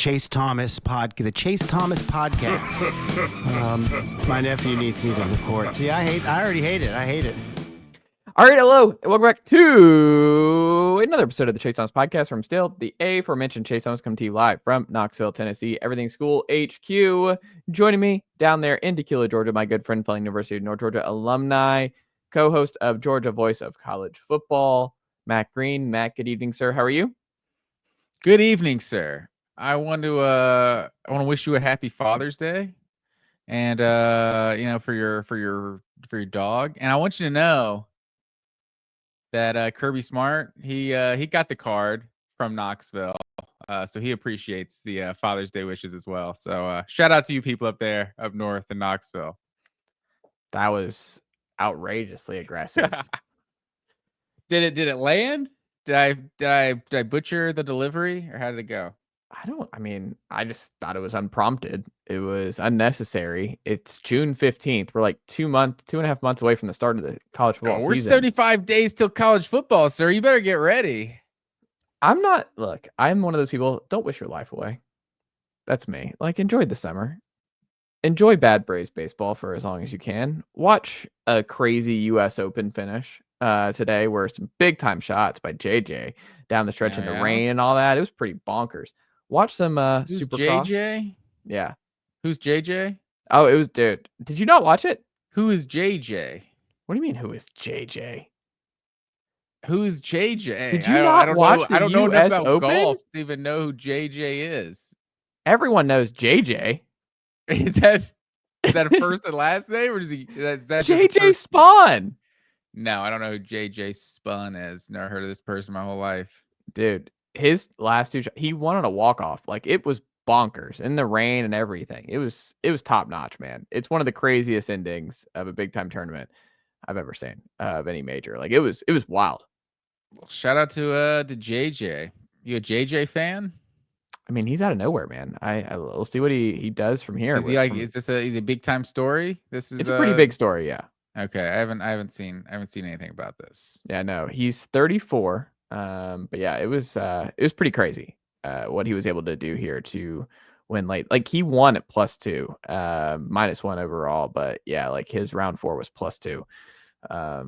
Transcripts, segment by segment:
Chase Thomas podcast. My nephew needs me to record. See, I already hate it. I hate it. All right, hello, and welcome back to another episode of the Chase Thomas podcast from still the aforementioned Chase Thomas coming to you live from Knoxville, Tennessee, Everything School HQ. Joining me down there in Decatur, Georgia, my good friend, playing University of North Georgia alumni, co-host of Georgia Voice of College Football, Matt Green. Matt, good evening, sir. How are you? Good evening, sir. I want to wish you a happy Father's Day, and for your dog. And I want you to know that Kirby Smart, he got the card from Knoxville, so he appreciates the Father's Day wishes as well. So shout out to you people up there up north in Knoxville. That was outrageously aggressive. Did it land? Did I butcher the delivery, or how did it go? I just thought it was unprompted. It was unnecessary. It's June 15th. We're like 2.5 months away from the start of the college football season. We're 75 days till college football, sir. You better get ready. I'm one of those people, don't wish your life away. That's me. Like, enjoy the summer. Enjoy Bad Braves baseball for as long as you can. Watch a crazy U.S. Open finish today where some big-time shots by JJ down the stretch in the rain and all that. It was pretty bonkers. Watch some Supercross. JJ? Yeah. Who's JJ? Oh, it was, dude. Did you not watch it? Who is JJ? What do you mean, who is JJ? Who is JJ? Did you not watch the I don't know US enough about Open? golf to even know who JJ is. Everyone knows JJ. Is that a first and last name, or is that JJ Spawn? No, I don't know who JJ Spun is. Never heard of this person my whole life. Dude, his last two he won on a walk-off. Like, it was bonkers in the rain and everything. It was top notch, man. It's one of the craziest endings of a big time tournament I've ever seen of any major. Like, it was wild. Well, shout out to JJ. You a JJ fan? I mean, he's out of nowhere, man. We'll see what he does from here. Is he like? Is this a big time story? It's a pretty big story, yeah. Okay, I haven't seen anything about this. Yeah, no, he's 34. But yeah, it was pretty crazy what he was able to do here to win late. Like, he won at +2, -1 overall. But yeah, like, his round 4 was +2.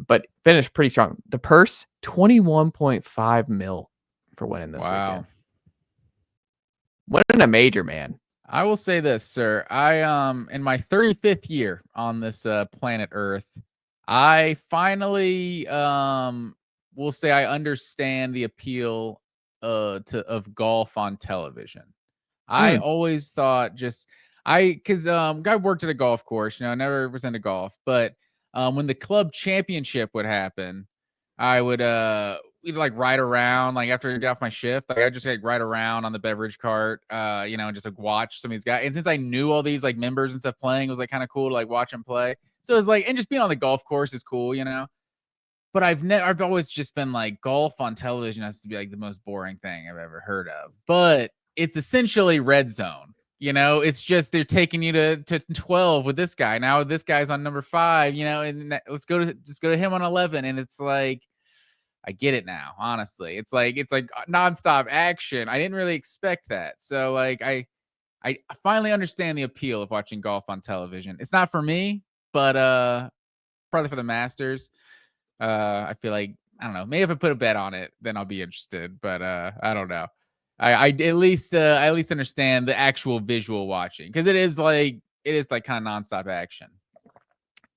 But finished pretty strong. The purse, $21.5 million for winning this weekend. Winning a major, man. I will say this, sir. I in my 35th year on this planet Earth, I finally will say I understand the appeal of golf on television. I always thought because guy worked at a golf course, never was into golf, but when the club championship would happen, I would we'd like ride around, like after I get off my shift, like I just like ride around on the beverage cart, and just like watch some of these guys. And since I knew all these like members and stuff playing, it was like kind of cool to like watch them play. So it was like, and just being on the golf course is cool, But I've always just been like, golf on television has to be like the most boring thing I've ever heard of. But it's essentially red zone. It's just they're taking you to 12 with this guy. Now this guy's on number 5, and let's go to him on 11. And it's like, I get it now, honestly. It's like nonstop action. I didn't really expect that. So like I finally understand the appeal of watching golf on television. It's not for me, but probably for the Masters. I feel like, I don't know, maybe if I put a bet on it, then I'll be interested. But I don't know. I at least understand the actual visual watching, because it is like kind of nonstop action.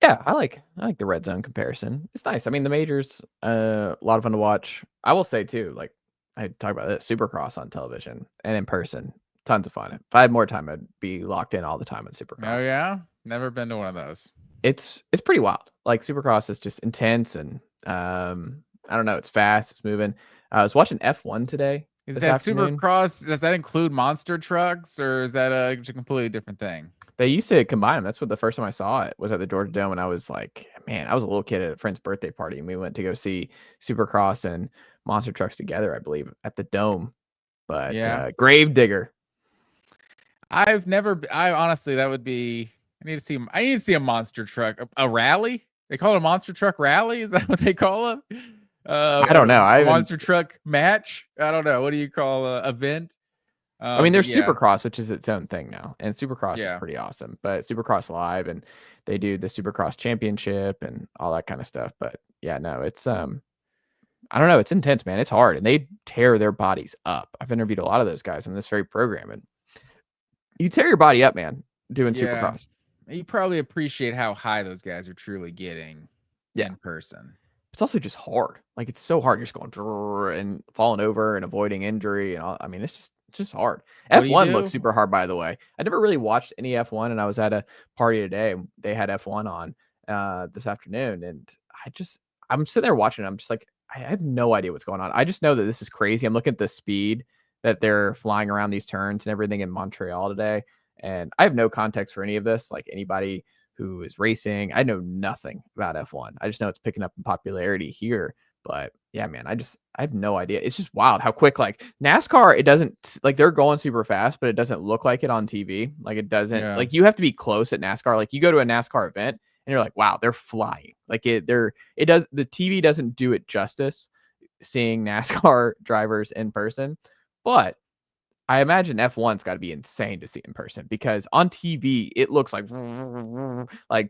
Yeah, I like the red zone comparison. It's nice. I mean, the majors, a lot of fun to watch. I will say too, like I talk about this, Supercross on television and in person, tons of fun. If I had more time, I'd be locked in all the time on Supercross. Oh yeah, never been to one of those. It's pretty wild. Like, Supercross is just intense, and I don't know, it's fast, it's moving. I was watching F1 today. Is that afternoon. Supercross? Does that include monster trucks, or is that a completely different thing? They used to combine them. That's what the first time I saw it was at the Georgia Dome, and I was like, man, I was a little kid at a friend's birthday party, and we went to go see Supercross and monster trucks together, I believe, at the Dome. But yeah, Gravedigger. I honestly, that would be. I need to see a monster truck, a rally. They call it a monster truck rally. Is that what they call it? I don't know. A monster truck match. I don't know. What do you call event? I mean, But there's yeah, Supercross, which is its own thing now, and Supercross is yeah. pretty awesome. But Supercross Live, and they do the Supercross Championship and all that kind of stuff. But yeah, no, it's I don't know, it's intense, man. It's hard, and they tear their bodies up. I've interviewed a lot of those guys in this very program, and you tear your body up, man, doing Yeah. Supercross. You probably appreciate how high those guys are truly getting Yeah. in person. It's also just hard. Like, it's so hard. You're just going drrrr and falling over and avoiding injury and all. I mean, it's just hard. What do you F1 do? looks super hard, by the way. I never really watched any F1, and I was at a party today, and they had F1 on this afternoon, and I'm sitting there watching it. I'm just like, I have no idea what's going on. I just know that this is crazy. I'm looking at the speed that they're flying around these turns and everything in Montreal today, and I have no context for any of this. Like, anybody who is racing, I know nothing about F1. I just know it's picking up in popularity here. But yeah, man, I have no idea. It's just wild how quick, like NASCAR, it doesn't, like, they're going super fast, but it doesn't look like it on TV. Like, it doesn't, like, you have to be close at NASCAR. Like, you go to a NASCAR event and you're like, wow, they're flying. Like, the TV doesn't do it justice seeing NASCAR drivers in person. But I imagine F1's got to be insane to see in person, because on TV it looks like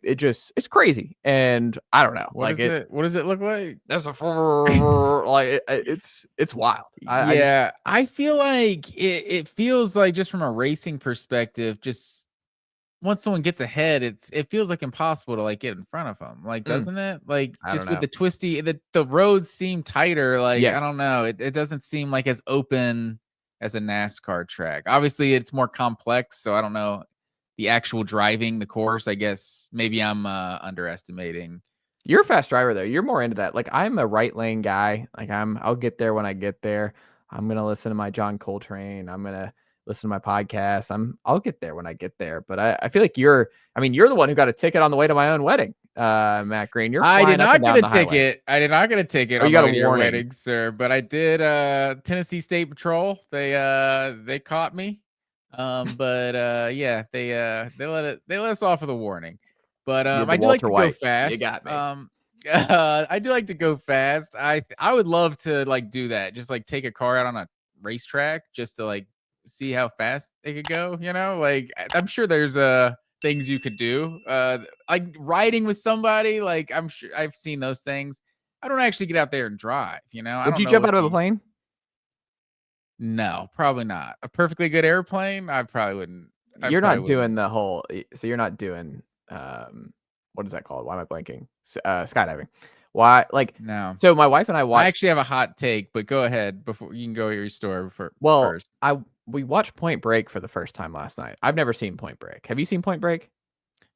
it's crazy, and I don't know. What does it look like? There's a like it's wild. I feel like it feels like, just from a racing perspective, just once someone gets ahead, it feels like impossible to like get in front of them. Like, doesn't it? Like, just with the twisty, the roads seem tighter. Like, I don't know. It doesn't seem like as open as a NASCAR track. Obviously, it's more complex, so I don't know the actual driving the course. I guess maybe I'm underestimating. You're a fast driver though. You're more into that. Like, I'm a right lane guy. Like, I'll get there when I get there. I'm gonna listen to my John Coltrane. I'm gonna listen to my podcast. I'll get there when I get there. But I feel like you're the one who got a ticket on the way to my own wedding. Matt Green, I did not get a ticket. I did not get a ticket on you got the way a to your warning. wedding, sir. But I did. Tennessee State Patrol. They caught me. But yeah, they let us off with a warning. But I do like to go fast. You got me. I do like to go fast. I would love to like do that. Just like take a car out on a racetrack just to like see how fast it could go. You know, like, I'm sure there's things you could do, like riding with somebody. Like, I'm sure I've seen those things. I don't actually get out there and drive, you know. Would you jump out of a plane? No, probably not. A perfectly good airplane, I probably wouldn't. You're not doing the whole, so you're not doing what is that called? Why am I blanking? Skydiving. Why? Like, no. So my wife and I watched. I actually have a hot take, but go ahead before you can go your story first. We watched Point Break for the first time last night. I've never seen Point Break. Have you seen Point Break?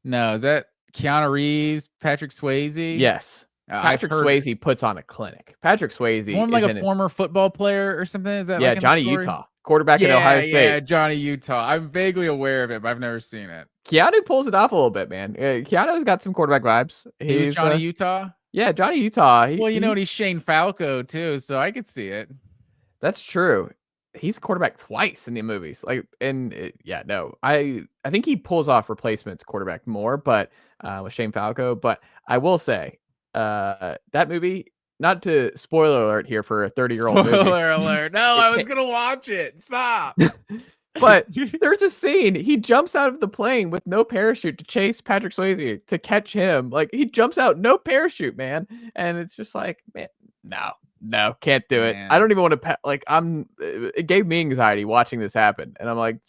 No. Is that Keanu Reeves, Patrick Swayze? Yes. Patrick Swayze puts on a clinic. Patrick Swayze is like a former football player or something. Is that like Johnny Utah, quarterback at Ohio State? Yeah, Johnny Utah. I'm vaguely aware of it, but I've never seen it. Keanu pulls it off a little bit, man. Keanu's got some quarterback vibes. He's Johnny Utah. Yeah, Johnny Utah. He's Shane Falco too, so I could see it. That's true. He's a quarterback twice in the movies. I think he pulls off replacements quarterback more, but with Shane Falco. But I will say, that movie, not to spoiler alert here for a 30-year-old movie. Spoiler alert. No, I was gonna watch it. Stop. But there's a scene, he jumps out of the plane with no parachute to chase Patrick Swayze to catch him. Like, he jumps out, no parachute, man. And it's just like, man, no, can't do it. I don't even want to, it gave me anxiety watching this happen. And I'm like,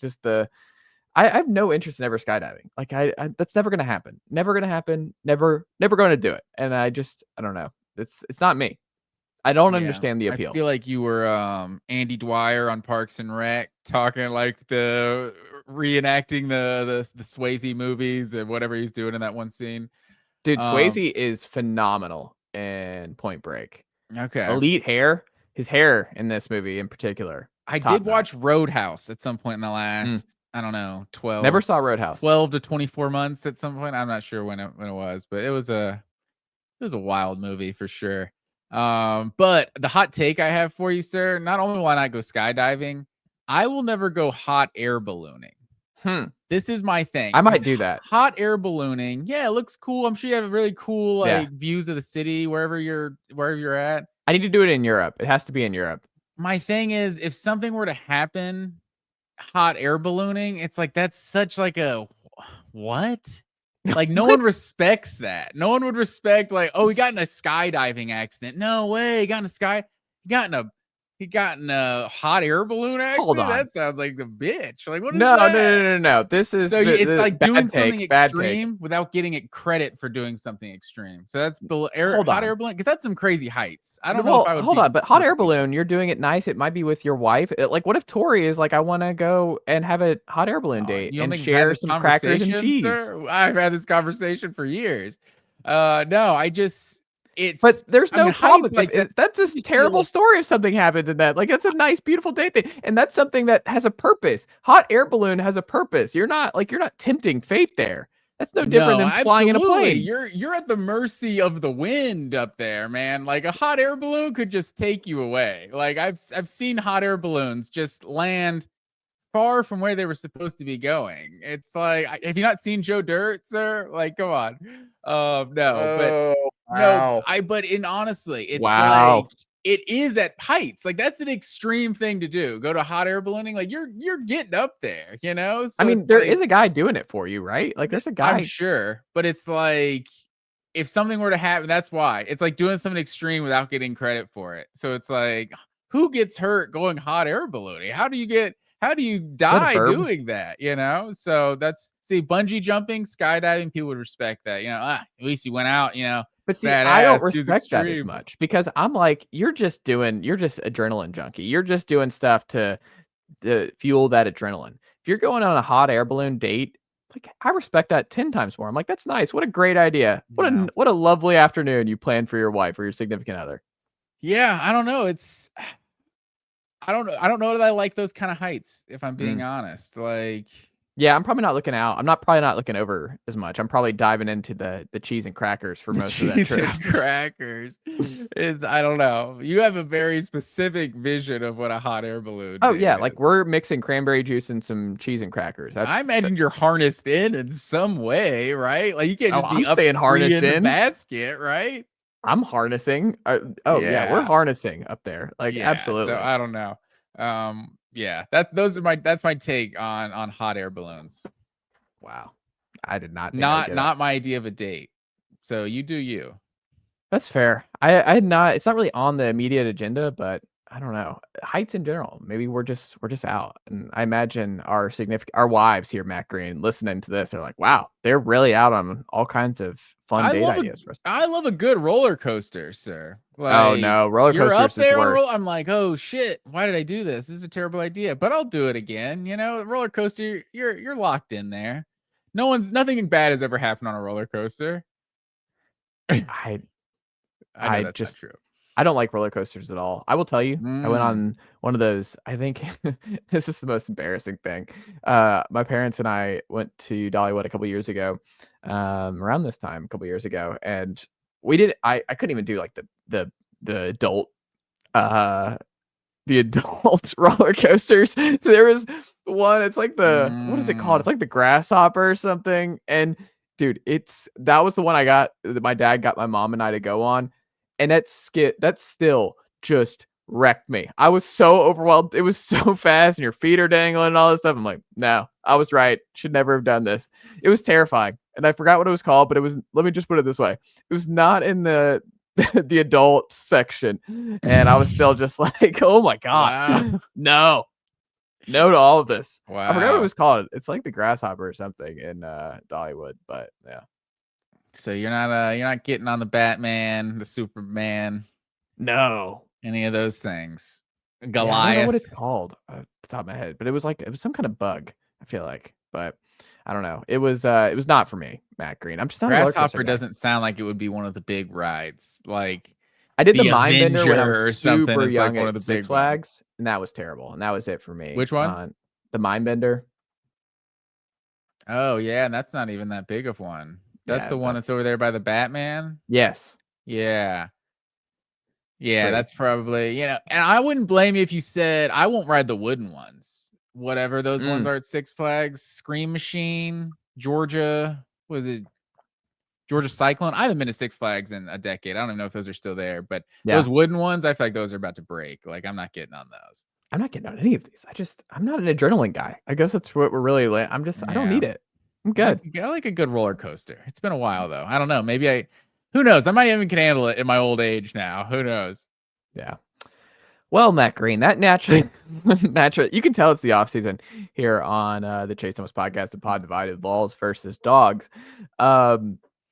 I have no interest in ever skydiving. Like, that's never going to happen. Never going to happen. Never going to do it. And I don't know. It's not me. I don't understand the appeal. I feel like you were Andy Dwyer on Parks and Rec, talking like reenacting the Swayze movies and whatever he's doing in that one scene. Dude, Swayze is phenomenal in Point Break. Okay. Elite hair. His hair in this movie in particular. I did watch Roadhouse at some point in the last, I don't know, 12. Never saw Roadhouse. 12 to 24 months at some point. I'm not sure when it was, but it was a wild movie for sure. But the hot take I have for you, sir, not only will I not go skydiving, I will never go hot air ballooning. This is my thing. I might do that. Hot air ballooning. Yeah, it looks cool. I'm sure you have really cool views of the city wherever you're at. I need to do it in Europe. It has to be in Europe. My thing is, if something were to happen hot air ballooning, it's like that's such like a what? Like no one respects that. No one would respect like, oh, he got in a skydiving accident. No way, he got in a hot air balloon accident. Hold on. That sounds like the bitch. Like what is No, that? no. This is So it's like doing something bad extreme without getting it credit for doing something extreme. So that's hot air balloon because that's some crazy heights. I don't know if I would. Hold on, but hot air balloon, you're doing it nice. It might be with your wife. Like, what if Tori is like, I want to go and have a hot air balloon date and share some crackers and cheese? Sir? I've had this conversation for years. No, I just. But there's no problem. Like that's a terrible story if something happens in that. Like, it's a nice, beautiful date thing, and that's something that has a purpose. Hot air balloon has a purpose. You're not tempting fate there. That's no different than flying in a plane. You're at the mercy of the wind up there, man. Like a hot air balloon could just take you away. Like I've seen hot air balloons just land far from where they were supposed to be going. It's like, have you not seen Joe Dirt, sir? Like, come on. Honestly, it's like it is at heights. Like that's an extreme thing to do. Go to hot air ballooning. Like you're getting up there, you know? So I mean, there is a guy doing it for you, right? Like there's a guy. I'm sure, but it's like if something were to happen, that's why. It's like doing something extreme without getting credit for it. So it's like, who gets hurt going hot air ballooning? How do you die doing that? You know? So bungee jumping, skydiving, people would respect that. You know, at least you went out, you know. But see, I don't respect that as much because I'm like, you're just adrenaline junkie. You're just doing stuff to fuel that adrenaline. If you're going on a hot air balloon date, like I respect that 10 times more. I'm like, that's nice. What a great idea. What a lovely afternoon you planned for your wife or your significant other. Yeah, I don't know. I don't know that I like those kind of heights, if I'm being honest. Like, yeah, I'm probably not looking out. I'm probably not looking over as much. I'm probably diving into the cheese and crackers for most of that trip. Cheese and crackers I don't know. You have a very specific vision of what a hot air balloon. Oh yeah, like we're mixing cranberry juice and some cheese and crackers. I imagine you're harnessed in some way, right? Like you can't just be staying harnessed in the basket, right? I'm harnessing. Yeah, we're harnessing up there. Like absolutely. So I don't know. That's my take on hot air balloons. Wow. I did not think not my idea of a date. So you do you. That's fair. I had not, it's not really on the immediate agenda, but I don't know. Heights in general. Maybe we're just out. And I imagine our wives here, Matt Green, listening to this, they're like, wow, they're really out on all kinds of fun date ideas for us. I love a good roller coaster, sir. Like, oh no, roller coasters is worse. I'm like, oh shit, why did I do this? This is a terrible idea, but I'll do it again. You know, roller coaster, you're locked in there. Nothing bad has ever happened on a roller coaster. I know that's not true. I don't like roller coasters at all. I will tell you, I went on one of those. I think this is the most embarrassing thing. My parents and I went to Dollywood a couple years ago, around this time, a couple years ago, and we did. I couldn't even do like the adult roller coasters. There was one. It's like what is it called? It's like the grasshopper or something. And dude, that was the one that my dad got my mom and I to go on. And that still just wrecked me. I was so overwhelmed. It was so fast and your feet are dangling and all this stuff. I'm like, no, I was right. Should never have done this. It was terrifying. And I forgot what it was called, but let me just put it this way. It was not in the adult section. And I was still just like, oh my God, wow. No to all of this. Wow. I forgot what it was called. It's like the grasshopper or something in Dollywood, but yeah. So you're not getting on the Batman, the Superman, no, any of those things. Goliath. Yeah, I don't know what it's called off the top of my head, but it was some kind of bug. I feel like, but I don't know. It was not for me, Matt Green. I'm just not. Grasshopper doesn't sound like it would be one of the big rides. Like I did the Mind Bender when I was super young at Six Flags, and that was terrible. And that was it for me. Which one? The Mind Bender. Oh yeah, and that's not even that big of one. That's the one that's over there by the Batman? Yes. Yeah. Yeah, that's probably, and I wouldn't blame you if you said, I won't ride the wooden ones. Whatever those ones are at Six Flags, Scream Machine, Georgia, Georgia Cyclone? I haven't been to Six Flags in a decade. I don't even know if those are still there, but those wooden ones, I feel like those are about to break. Like, I'm not getting on those. I'm not getting on any of these. I'm not an adrenaline guy. I guess that's what we're really like. I don't Yeah. need it. I'm good. I like a good roller coaster. It's been a while though. I don't know. Who knows? I might even can handle it in my old age now. Who knows? Yeah. Well, Matt Green, that naturally, you can tell it's the off season here on the Chase Thomas podcast, the pod divided Vols versus Dogs.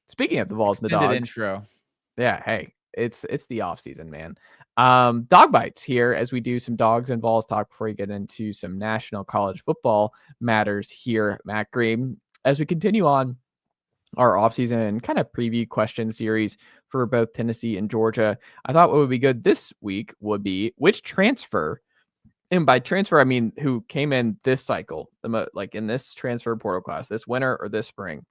Speaking of the Vols and the Extended Dogs, intro. yeah, hey, it's the off season, man. Dog bites here as we do some Dogs and Vols talk before we get into some national college football matters here, Matt Green, as we continue on our offseason kind of preview question series for both Tennessee and Georgia. I thought what would be good this week would be which transfer, and by transfer, I mean who came in this cycle, like in this transfer portal class, this winter or this spring,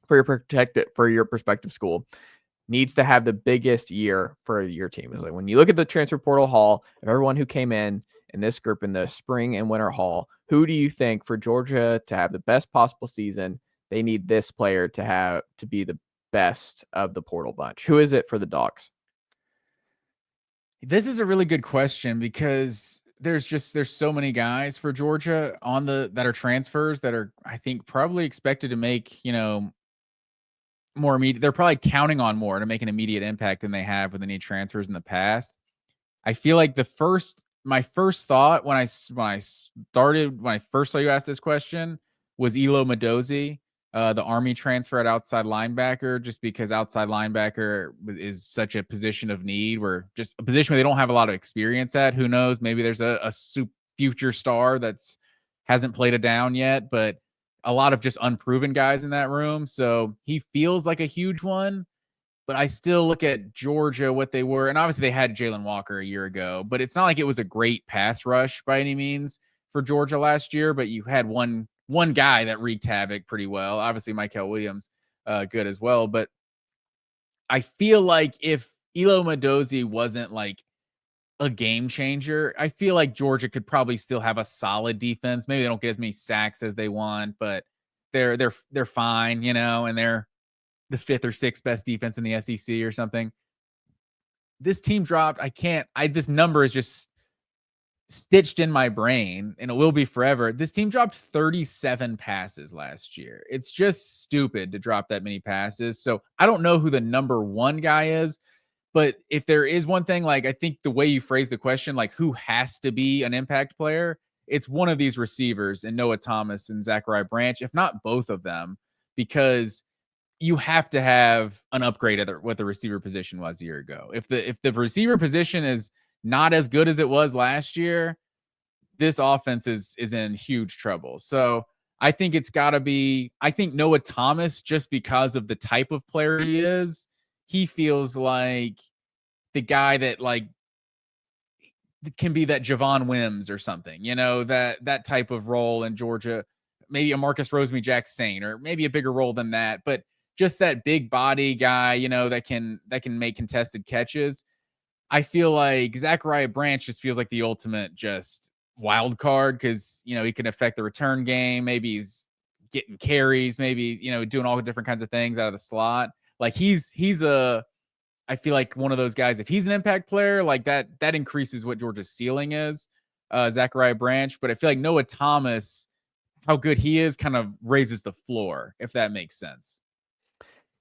for your prospective school, needs to have the biggest year for your team. It's like when you look at the transfer portal haul of everyone who came in this group in the spring and winter haul, who do you think for Georgia to have the best possible season, they need this player to be the best of the portal bunch? Who is it for the Dogs? This is a really good question because there's so many guys for Georgia that are transfers that are, I think, probably expected to make, more immediate. They're probably counting on more to make an immediate impact than they have with any transfers in the past. I feel like my first thought when I first saw you ask this question was Elo Madozi, the Army transfer at outside linebacker, just because outside linebacker is such a position of need, where just a position where they don't have a lot of experience at. Who knows? Maybe there's a future star that's hasn't played a down yet, but a lot of just unproven guys in that room. So he feels like a huge one. But I still look at Georgia, what they were, and obviously they had Jalen Walker a year ago, but it's not like it was a great pass rush by any means for Georgia last year. But you had one guy that wreaked havoc pretty well. Obviously, Michael Williams, good as well. But I feel like if Elo Madozi wasn't like a game changer, I feel like Georgia could probably still have a solid defense. Maybe they don't get as many sacks as they want, but they're fine, and they're the 5th or 6th best defense in the SEC or something. This team dropped. This number is just stitched in my brain, and it will be forever. This team dropped 37 passes last year. It's just stupid to drop that many passes. So I don't know who the number one guy is, but if there is one thing, like I think the way you phrase the question, like who has to be an impact player, it's one of these receivers, and Noah Thomas and Zachariah Branch, if not both of them, because you have to have an upgrade at what the receiver position was a year ago. If the receiver position is not as good as it was last year, this offense is in huge trouble. So I think it's got to be, I think Noah Thomas, just because of the type of player he is, he feels like the guy that like can be that Javon Wims or something, that type of role in Georgia, maybe a Marcus Rosemy-Jacksaint, or maybe a bigger role than that, but just that big body guy, that can make contested catches. I feel like Zachariah Branch just feels like the ultimate just wild card because, he can affect the return game. Maybe he's getting carries, maybe, doing all different kinds of things out of the slot. Like I feel like one of those guys, if he's an impact player, like that increases what Georgia's ceiling is, Zachariah Branch. But I feel like Noah Thomas, how good he is, kind of raises the floor, if that makes sense.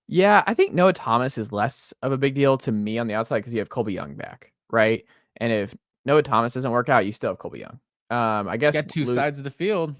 Yeah, I think Noah Thomas is less of a big deal to me on the outside because you have Colby Young back, right? And if Noah Thomas doesn't work out, you still have Colby Young. I guess got two sides of the field.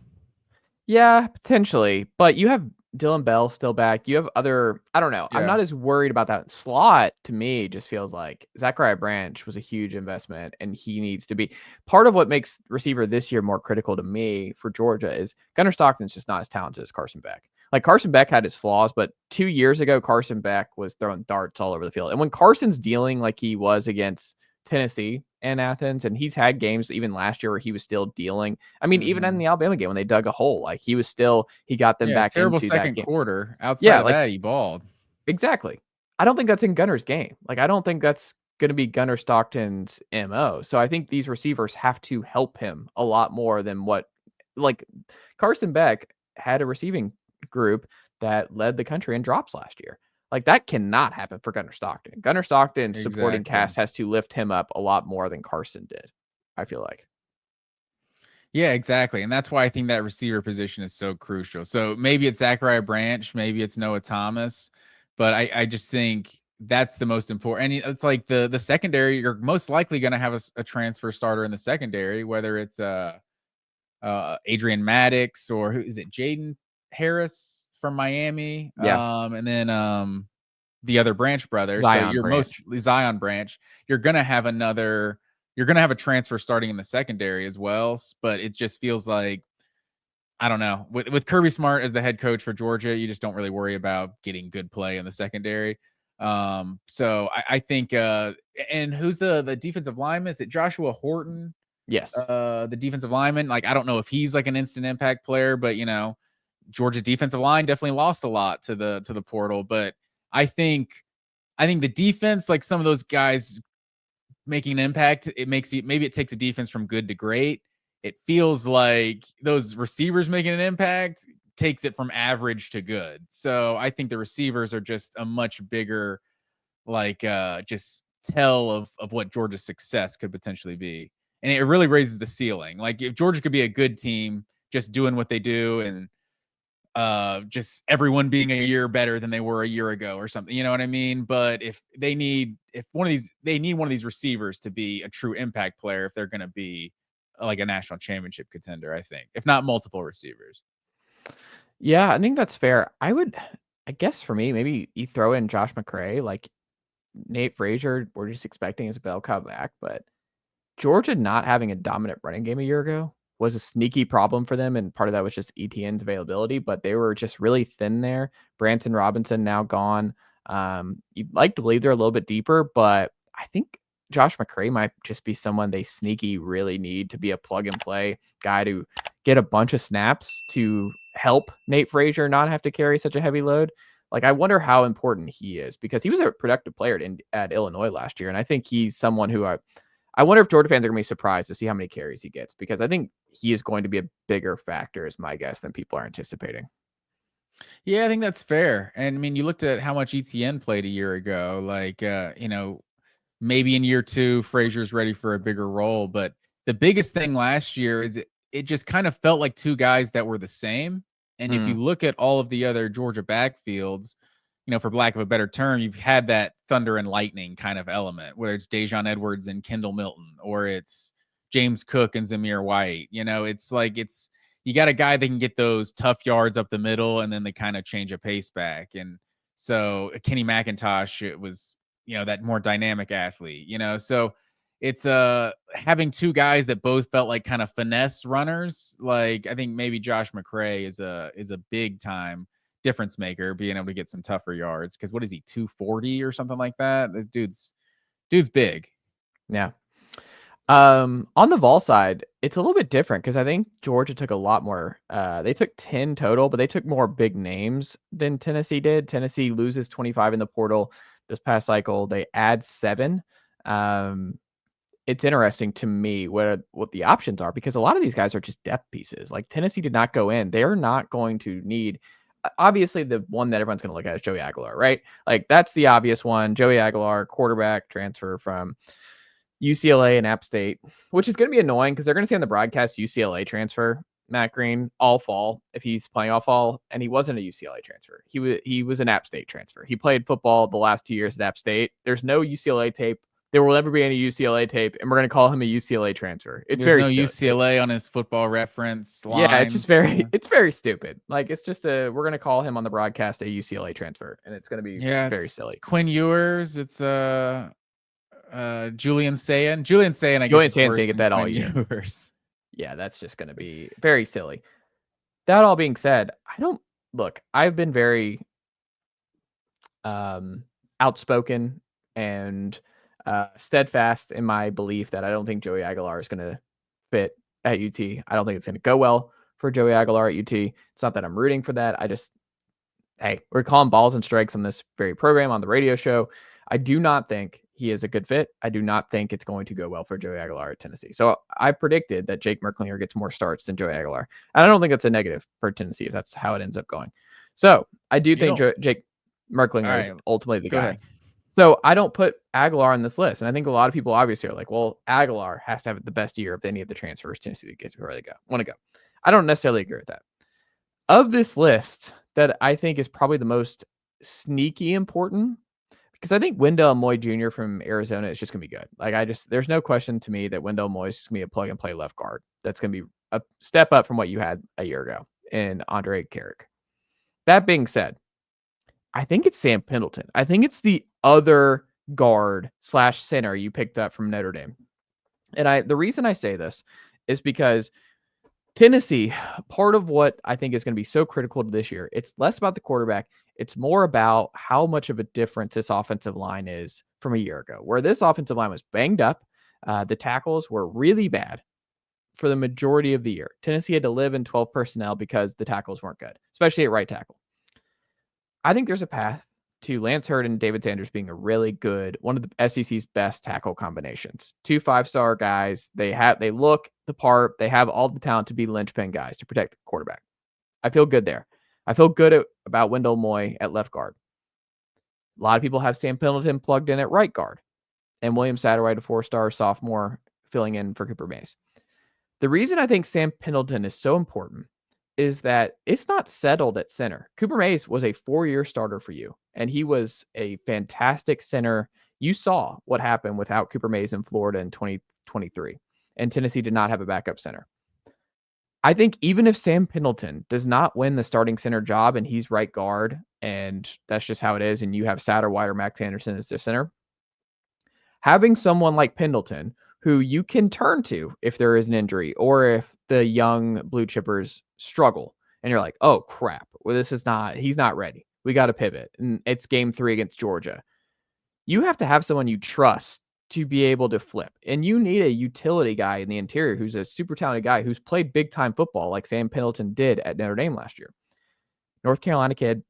Yeah, potentially, but you have Dylan Bell still back. You have I don't know. Yeah. I'm not as worried about that slot. To me, just feels like Zachariah Branch was a huge investment, and he needs to be part of what makes receiver this year more critical to me for Georgia is Gunnar Stockton's just not as talented as Carson Beck. Like Carson Beck had his flaws, but 2 years ago, Carson Beck was throwing darts all over the field. And when Carson's dealing like he was against Tennessee and Athens, and he's had games even last year where he was still dealing. I mean, even in the Alabama game when they dug a hole, like he got them back terrible into second that game. Quarter. Outside of that, he balled. Exactly. I don't think that's in Gunner's game. Like I don't think that's going to be Gunnar Stockton's MO. So I think these receivers have to help him a lot more than what, like Carson Beck had a receiving group that led the country in drops last year. Like that cannot happen for Gunnar Stockton. Gunnar Stockton's supporting cast has to lift him up a lot more than Carson did. I feel like. Yeah, exactly. And that's why I think that receiver position is so crucial. So maybe it's Zachariah Branch, maybe it's Noah Thomas, but I just think that's the most important. And it's like the secondary, you're most likely going to have a transfer starter in the secondary, whether it's Adrian Maddox or who is it, Jaden Harris from Miami, Yeah. and then the other Branch brother. So Zion you're Branch. mostly Zion Branch. You're gonna have a transfer starting in the secondary as well. But it just feels like, I don't know, with Kirby Smart as the head coach for Georgia, you just don't really worry about getting good play in the secondary. So I think and who's the defensive lineman? Is it Joshua Horton? Yes. The defensive lineman. Like, I don't know if he's like an instant impact player, but Georgia's defensive line definitely lost a lot to the portal. But I think the defense, like some of those guys making an impact, maybe it takes a defense from good to great. It feels like those receivers making an impact takes it from average to good. So I think the receivers are just a much bigger, like, just tell of what Georgia's success could potentially be. And it really raises the ceiling. Like, if Georgia could be a good team, just doing what they do, and just everyone being a year better than they were a year ago or something, you know what I mean? But if they need one of these receivers to be a true impact player, if they're going to be like a national championship contender, I think, if not multiple receivers. Yeah, I think that's fair. I guess for me, maybe you throw in Josh McCray, like Nate Frazier, we're just expecting his bell cow back, but Georgia not having a dominant running game a year ago was a sneaky problem for them, and part of that was just ETN's availability, but they were just really thin there. Branson Robinson now gone. You'd like to believe they're a little bit deeper, but I think Josh McCray might just be someone they sneaky really need to be a plug-and-play guy to get a bunch of snaps to help Nate Frazier not have to carry such a heavy load. Like, I wonder how important he is, because he was a productive player at Illinois last year, and I think he's someone who I wonder if Georgia fans are going to be surprised to see how many carries he gets, because I think he is going to be a bigger factor, is my guess, than people are anticipating. Yeah, I think that's fair. And I mean, you looked at how much ETN played a year ago. Like, maybe in year two, Frazier's ready for a bigger role. But the biggest thing last year is it just kind of felt like two guys that were the same. And if you look at all of the other Georgia backfields, for lack of a better term, you've had that thunder and lightning kind of element, whether it's Dejon Edwards and Kendall Milton, or it's James Cook and Zamir White. It's like you got a guy that can get those tough yards up the middle, and then they kind of change a pace back. And so Kenny McIntosh, it was, that more dynamic athlete, so it's having two guys that both felt like kind of finesse runners. Like, I think maybe Josh McCray is a big time difference maker, being able to get some tougher yards. Because what is he, 240 or something like that? This dude's big. Yeah. On the Vol side, it's a little bit different, because I think Georgia took a lot more. They took 10 total, but they took more big names than Tennessee did. Tennessee loses 25 in the portal this past cycle. They add 7. It's interesting to me what the options are, because a lot of these guys are just depth pieces. Like, Tennessee did not go in. They're not going to need. Obviously, the one that everyone's going to look at is Joey Aguilar, right? Like, that's the obvious one. Joey Aguilar, quarterback, transfer from UCLA and App State, which is going to be annoying, because they're going to say on the broadcast UCLA transfer, Matt Green, all fall, if he's playing all fall, and he wasn't a UCLA transfer. He was an App State transfer. He played football the last 2 years at App State. There's no UCLA tape. There will never be any UCLA tape, and we're going to call him a UCLA transfer. There's no UCLA on his Football Reference lines. Yeah, it's just it's very stupid. Like, it's just we're going to call him on the broadcast a UCLA transfer, and it's going to be very silly. It's Quinn Ewers. It's Julian Sayin. Julian Sayin's going to get that all year. Ewers. Yeah, that's just going to be very silly. That all being said, I've been very outspoken and steadfast in my belief that I don't think Joey Aguilar is going to fit at UT. I don't think it's going to go well for Joey Aguilar at UT. It's not that I'm rooting for that. We're calling balls and strikes on this very program, on the radio show. I do not think he is a good fit. I do not think it's going to go well for Joey Aguilar at Tennessee. So I predicted that Jake Merklinger gets more starts than Joey Aguilar. And I don't think it's a negative for Tennessee if that's how it ends up going. So I do think Jake Merklinger is ultimately the guy. So I don't put Aguilar on this list. And I think a lot of people obviously are like, well, Aguilar has to have the best year of any of the transfers Tennessee to get to where they want to go. I don't necessarily agree with that. Of this list that I think is probably the most sneaky important, because I think Wendell Moy Jr. from Arizona is just going to be good. There's no question to me that Wendell Moy is just going to be a plug and play left guard. That's going to be a step up from what you had a year ago in Andre Carrick. That being said, I think it's Sam Pendleton. I think it's the other guard / center you picked up from Notre Dame. And the reason I say this is because Tennessee, part of what I think is going to be so critical to this year, it's less about the quarterback. It's more about how much of a difference this offensive line is from a year ago, where this offensive line was banged up. The tackles were really bad for the majority of the year. Tennessee had to live in 12 personnel because the tackles weren't good, especially at right tackle. I think there's a path to Lance Hurd and David Sanders being a really good, one of the SEC's best tackle combinations. 2 5-star guys. They look the part. They have all the talent to be linchpin guys to protect the quarterback. I feel good there. I feel good about Wendell Moy at left guard. A lot of people have Sam Pendleton plugged in at right guard, and William Satterwhite, a 4-star sophomore, filling in for Cooper Mays. The reason I think Sam Pendleton is so important is that it's not settled at center. Cooper Mays was a 4-year starter for you, and he was a fantastic center. You saw what happened without Cooper Mays in Florida in 2023, and Tennessee did not have a backup center. I think even if Sam Pendleton does not win the starting center job and he's right guard, and that's just how it is, and you have Satterwhite or Max Anderson as their center, having someone like Pendleton who you can turn to if there is an injury or if the young blue chippers struggle and you're like, oh crap, well, he's not ready. We got to pivot. And it's game 3 against Georgia. You have to have someone you trust to be able to flip. And you need a utility guy in the interior who's a super talented guy who's played big time football like Sam Pendleton did at Notre Dame last year. North Carolina kid.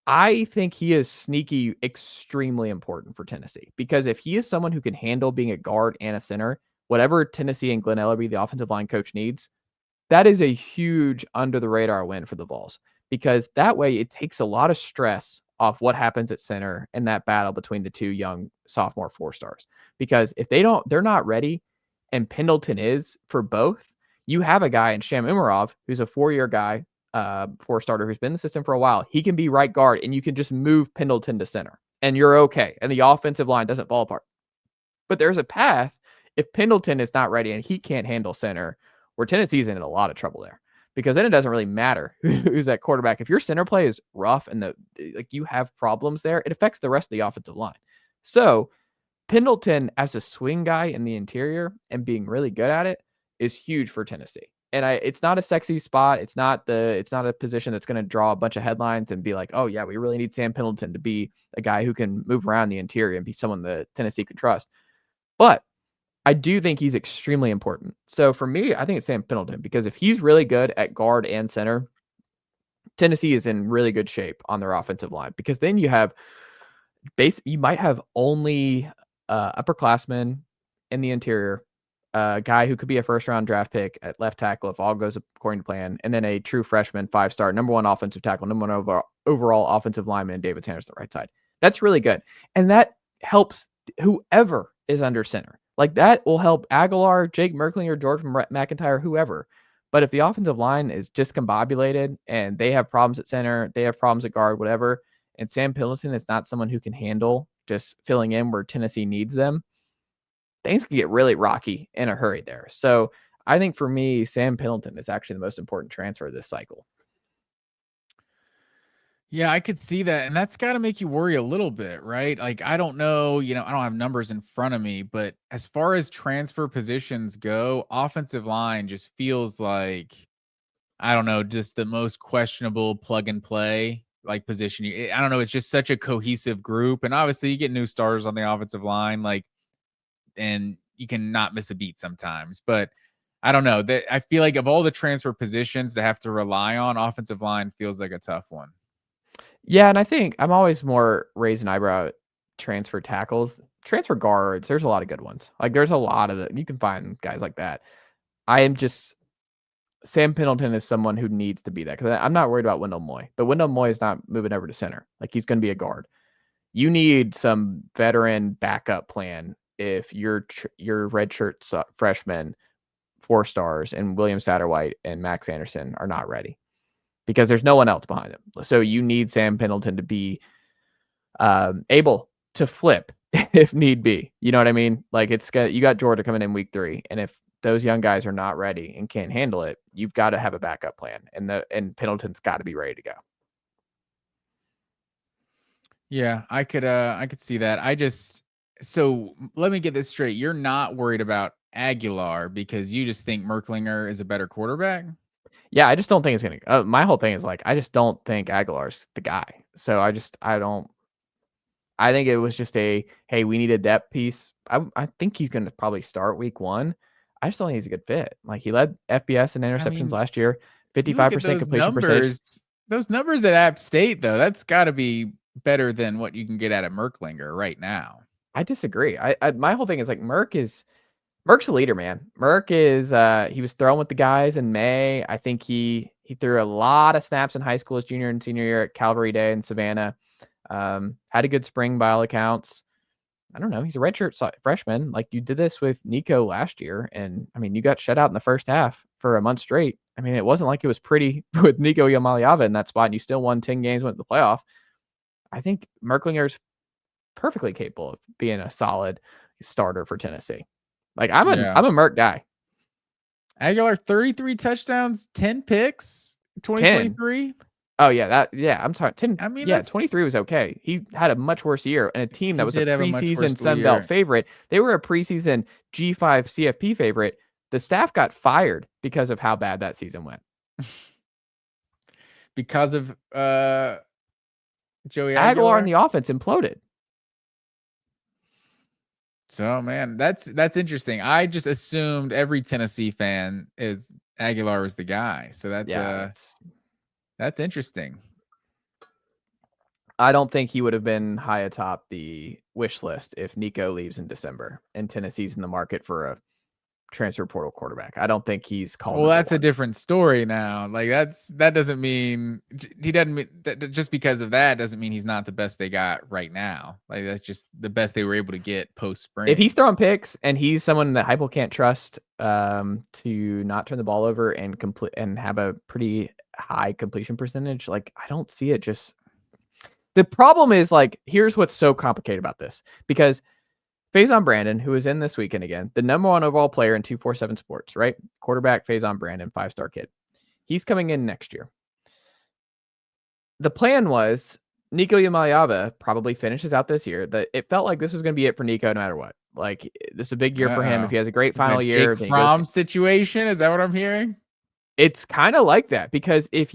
I think he is sneaky, extremely important for Tennessee because if he is someone who can handle being a guard and a center, whatever Tennessee and Glenn Ellerbe, the offensive line coach, needs, that is a huge under the radar win for the Vols because that way it takes a lot of stress off what happens at center in that battle between the 2 young sophomore 4-stars. Because if they're not ready, and Pendleton is for both, you have a guy in Sham Umarov who's a 4-year guy, 4-starter who's been in the system for a while. He can be right guard, and you can just move Pendleton to center, and you're okay. And the offensive line doesn't fall apart. But there's a path if Pendleton is not ready and he can't handle center, where Tennessee's in a lot of trouble there. Because then it doesn't really matter who's at quarterback. If your center play is rough and you have problems there, it affects the rest of the offensive line. So Pendleton as a swing guy in the interior and being really good at it is huge for Tennessee. And it's not a sexy spot. It's not a position that's going to draw a bunch of headlines and be like, oh yeah, we really need Sam Pendleton to be a guy who can move around the interior and be someone that Tennessee can trust. But I do think he's extremely important. So for me, I think it's Sam Pendleton because if he's really good at guard and center, Tennessee is in really good shape on their offensive line because then you might have only upperclassmen in the interior, a guy who could be a 1st-round draft pick at left tackle if all goes according to plan, and then a true freshman 5-star, number 1 offensive tackle, number 1 overall offensive lineman, David Sanders, the right side. That's really good. And that helps whoever is under center. Like that will help Aguilar, Jake Merklinger, George McIntyre, whoever. But if the offensive line is discombobulated and they have problems at center, they have problems at guard, whatever, and Sam Pendleton is not someone who can handle just filling in where Tennessee needs them, things can get really rocky in a hurry there. So I think for me, Sam Pendleton is actually the most important transfer this cycle. Yeah, I could see that. And that's got to make you worry a little bit, right? Like, I don't know, I don't have numbers in front of me, but as far as transfer positions go, offensive line just feels like, I don't know, just the most questionable plug and play like position. I don't know. It's just such a cohesive group. And obviously you get new starters on the offensive line, and you can not miss a beat sometimes, but I don't know that I feel like of all the transfer positions to have to rely on, offensive line feels like a tough one. Yeah, and I think I'm always more raising eyebrow at transfer tackles. Transfer guards, there's a lot of good ones. Like there's a lot of it. You can find guys like that. Sam Pendleton is someone who needs to be that because I'm not worried about Wendell Moy, but Wendell Moy is not moving over to center. Like he's going to be a guard. you need some veteran backup plan if your redshirt freshmen 4 stars and William Satterwhite and Max Anderson are not ready, because there's no one else behind them. So you need Sam Pendleton to be able to flip if need be. You know what I mean? Like, you got Georgia coming in week 3, and if those young guys are not ready and can't handle it, you've got to have a backup plan, and Pendleton's got to be ready to go. Yeah, I could see that. So let me get this straight. You're not worried about Aguilar because you just think Merklinger is a better quarterback? Yeah, I just don't think it's going to my whole thing is like, I just don't think Aguilar's the guy. So I think it was just hey, we need a depth piece. I think he's going to probably start week 1. I just don't think he's a good fit. Like, he led FBS in interceptions last year, 55% completion percentage. Those numbers at App State, though, that's got to be better than what you can get out of Merklinger right now. I disagree. My whole thing is like, Merk's a leader, man. Merk is he was throwing with the guys in May. I think he threw a lot of snaps in high school his junior and senior year at Calvary Day in Savannah. Had a good spring by all accounts. I don't know. He's a redshirt freshman. Like, you did this with Nico last year, and I mean, you got shut out in the first half for a month straight. I mean, it wasn't like it was pretty with Nico Yamaliava in that spot, and you still won 10 games, went to the playoff. I think Merklinger's perfectly capable of being a solid starter for Tennessee. Like, I'm a Merk guy. Aguilar, 33 touchdowns, 10 picks, 2023. Oh yeah, I'm sorry. 10. I mean, 23 was okay. He had a much worse year, and a team that was a preseason Sun Belt favorite. They were a preseason G5 CFP favorite. The staff got fired because of how bad that season went. Because of Joey Aguilar and the offense imploded. So, man, that's interesting. I just assumed every Tennessee fan is Aguilar was the guy. So that's interesting. I don't think he would have been high atop the wish list if Nico leaves in December and Tennessee's in the market for a transfer portal quarterback. I don't think he's called. Well, that's a different story now. Like, that doesn't mean just because of that doesn't mean he's not the best they got right now. Like, that's just the best they were able to get post spring. If he's throwing picks and he's someone that Heupel can't trust to not turn the ball over and complete and have a pretty high completion percentage, like, I don't see it. Just the problem is, like, here's what's so complicated about this, because Faison Brandon, who is in this weekend again, the number 1 overall player in 247 Sports, right? Quarterback Faison Brandon, 5-star kid. He's coming in next year. The plan was Nico Yamaliava probably finishes out this year. It felt like this was going to be it for Nico no matter what. Like, this is a big year for him. If he has a great final year. Jake Fromm situation? Is that what I'm hearing? It's kind of like that, because if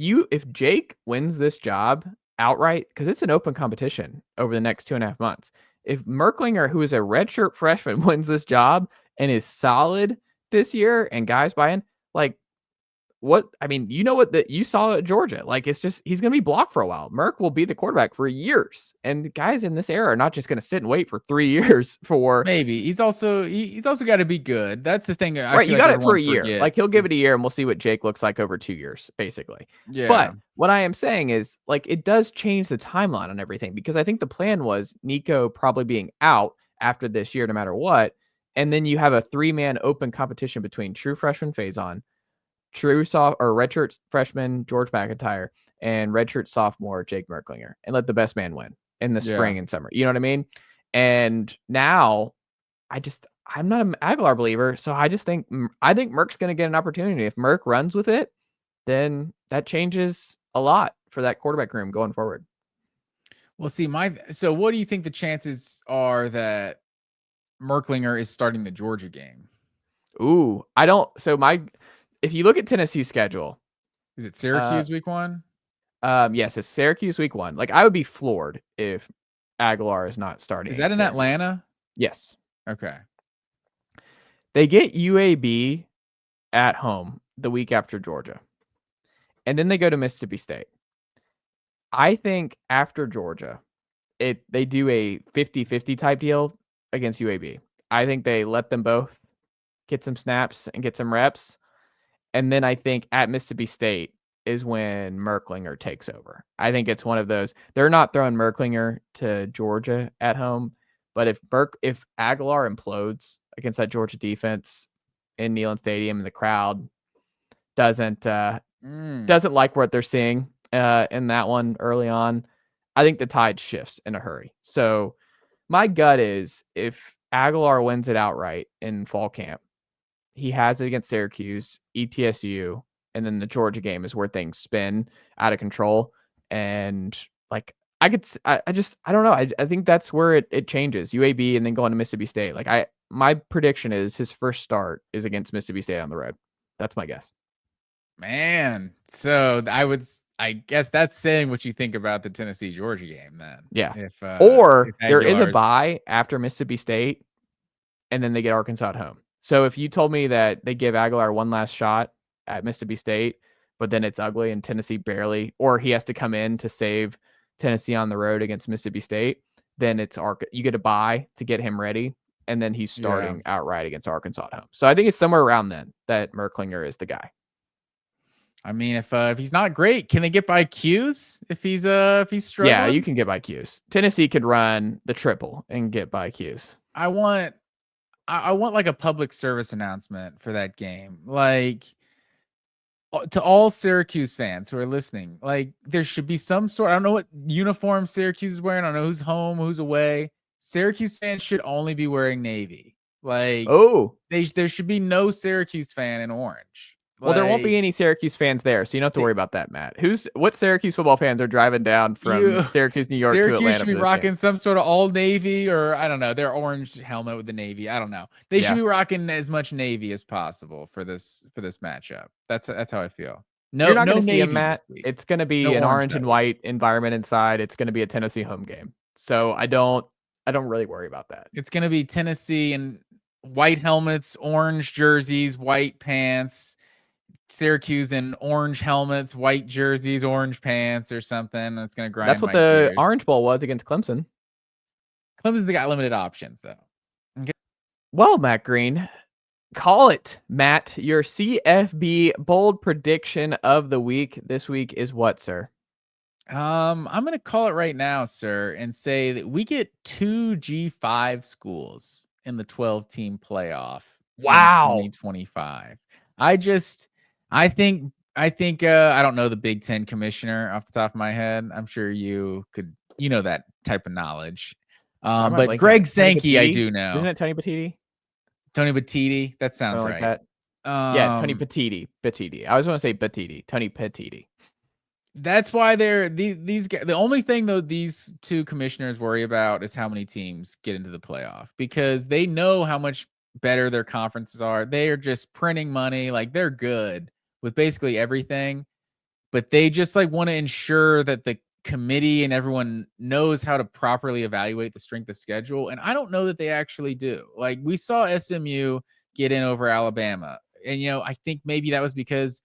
Jake wins this job outright, because it's an open competition over the next 2.5 months. If Merklinger, who is a redshirt freshman, wins this job and is solid this year and guys buy in, like, what you saw at Georgia. Like, it's just, he's going to be blocked for a while. Merk will be the quarterback for years. And the guys in this era are not just going to sit and wait for 3 years for. Maybe he's also got to be good. That's the thing. Right. You got it for a year. Like, he'll give it a year and we'll see what Jake looks like over 2 years, basically. Yeah. But what I am saying is, like, it does change the timeline on everything, because I think the plan was Nico probably being out after this year, no matter what. And then you have a 3-man open competition between true freshman Faison, true redshirt freshman George McIntyre, and redshirt sophomore Jake Merklinger, and let the best man win in the spring and summer. You know what I mean? And now I'm not an Aguilar believer, so I think Merk's going to get an opportunity. If Merk runs with it, then that changes a lot for that quarterback room going forward. Well, see, so what do you think the chances are that Merklinger is starting the Georgia game? Ooh, if you look at Tennessee's schedule, is it Syracuse week 1? Yes, it's Syracuse week 1. Like, I would be floored if Aguilar is not starting. Is that in Atlanta? Yes. Okay. They get UAB at home the week after Georgia, and then they go to Mississippi State. I think after Georgia, they do a 50-50 type deal against UAB. I think they let them both get some snaps and get some reps. And then I think at Mississippi State, is when Merklinger takes over. I think it's one of those. They're not throwing Merklinger to Georgia at home, but if Aguilar implodes against that Georgia defense in Neyland Stadium and the crowd doesn't like what they're seeing in that one early on, I think the tide shifts in a hurry. So my gut is if Aguilar wins it outright in fall camp, he has it against Syracuse, ETSU, and then the Georgia game is where things spin out of control. And like I don't know. I think that's where it changes. UAB and then going to Mississippi State. Like my prediction is his first start is against Mississippi State on the road. That's my guess. Man, so I guess that's saying what you think about the Tennessee Georgia game then. Yeah. If there is a bye after Mississippi State, and then they get Arkansas at home. So if you told me that they give Aguilar one last shot at Mississippi State, but then it's ugly and Tennessee barely, or he has to come in to save Tennessee on the road against Mississippi State, then it's you get a bye to get him ready, and then he's starting outright against Arkansas at home. So I think it's somewhere around then that Merklinger is the guy. I mean, if he's not great, can they get by Qs if he's struggling? Yeah, you can get by Qs. Tennessee could run the triple and get by Qs. I want like a public service announcement for that game. Like to all Syracuse fans who are listening, like there should be some sort, I don't know what uniform Syracuse is wearing. I don't know who's home, who's away. Syracuse fans should only be wearing navy. Like, there should be no Syracuse fan in orange. Well, there won't be any Syracuse fans there, so you don't have to worry about that, Matt. What Syracuse football fans are driving down from Syracuse, New York to Atlanta? Syracuse should be rocking some sort of all navy, or I don't know, their orange helmet with the navy. I don't know. They should be rocking as much navy as possible for this matchup. That's how I feel. No, you're not going to navy see him, Matt. It's going to be an orange and white environment inside. It's going to be a Tennessee home game, so I don't really worry about that. It's going to be Tennessee and white helmets, orange jerseys, white pants. Syracuse in orange helmets, white jerseys, orange pants, or something. That's going to grind. That's what the Orange Bowl was against Clemson. Clemson's got limited options, though. Okay. Well, Matt Green, call it, Matt. Your CFB bold prediction of the week this week is what, sir? I'm going to call it right now, sir, and say that we get 2 G5 schools in the 12-team playoff. Wow. In 2025. I think I don't know the Big Ten commissioner off the top of my head. I'm sure you know that type of knowledge. But Greg Sankey, I do know. Isn't it Tony Petitti? Tony Petitti. That sounds right. That. Yeah, Tony Petitti. I always want to say Petitti. Tony Petitti. That's why these guys. The only thing though these two commissioners worry about is how many teams get into the playoff, because they know how much better their conferences are. They are just printing money. Like, they're good with basically everything, but they just like want to ensure that the committee and everyone knows how to properly evaluate the strength of schedule. And I don't know that they actually do. Like, we saw SMU get in over Alabama, and I think maybe that was because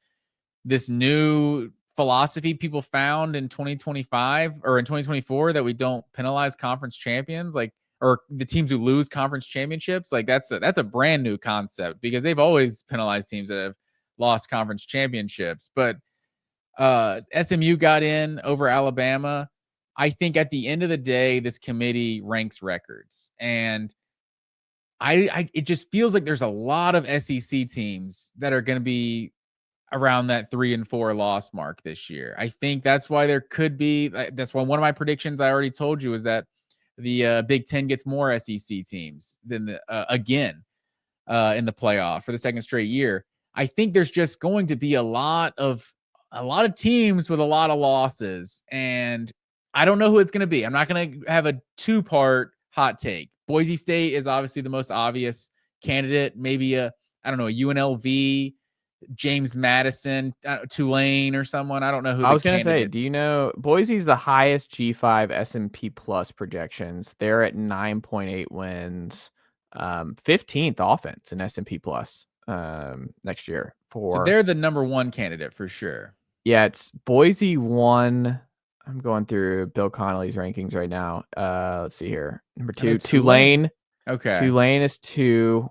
this new philosophy people found in 2025 or in 2024 that we don't penalize conference champions, like, or the teams who lose conference championships. Like, that's a brand new concept, because they've always penalized teams that have lost conference championships. But SMU got in over Alabama. I think at the end of the day, this committee ranks records, and it just feels like there's a lot of SEC teams that are going to be around that 3-4 loss mark this year. I think that's why there could be. That's why one of my predictions I already told you is that the Big Ten gets more SEC teams than again in the playoff for the second straight year. I think there's just going to be a lot of teams with a lot of losses, and I don't know who it's going to be. I'm not going to have a 2-part hot take. Boise State is obviously the most obvious candidate. Maybe a UNLV, James Madison, Tulane, or someone. I don't know who. I was going to say, do you know Boise's the highest G5 S&P Plus projections? They're at 9.8 wins, 15th offense in S&P Plus next year. So they're the number one candidate for sure. Yeah, it's Boise 1. I'm going through Bill Connolly's rankings right now. Let's see here. Number 2, Tulane. Okay. Tulane is 2.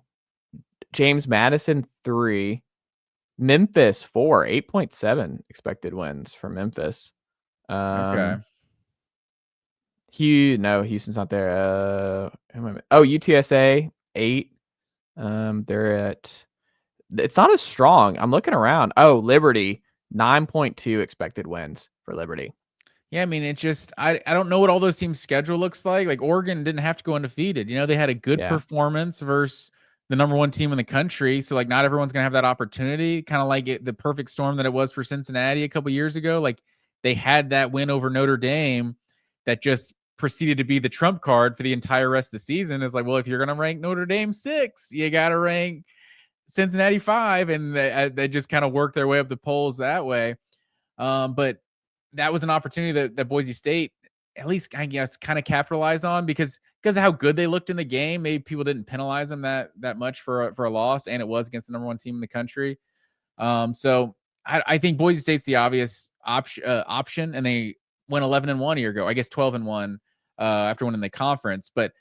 James Madison 3. Memphis 4, 8.7 expected wins for Memphis. Okay. Houston's not there. UTSA 8. They're at. It's not as strong. I'm looking around. Oh, Liberty 9.2 expected wins for Liberty. Yeah, I mean, it just I don't know what all those teams' schedule looks like. Like Oregon didn't have to go undefeated. They had a good performance versus the number one team in the country. So like not everyone's gonna have that opportunity. Kind of like the perfect storm that it was for Cincinnati a couple years ago. Like they had that win over Notre Dame that just proceeded to be the trump card for the entire rest of the season. It's like, well, if you're gonna rank Notre Dame 6, you gotta rank Cincinnati 5, and they just kind of worked their way up the polls that way. But that was an opportunity that Boise State, at least I guess, kind of capitalized on because of how good they looked in the game. Maybe people didn't penalize them that much for a loss, and it was against the number one team in the country. So I think Boise State's the obvious option, and they went 11-1 a year ago. I guess 12-1 after winning the conference. But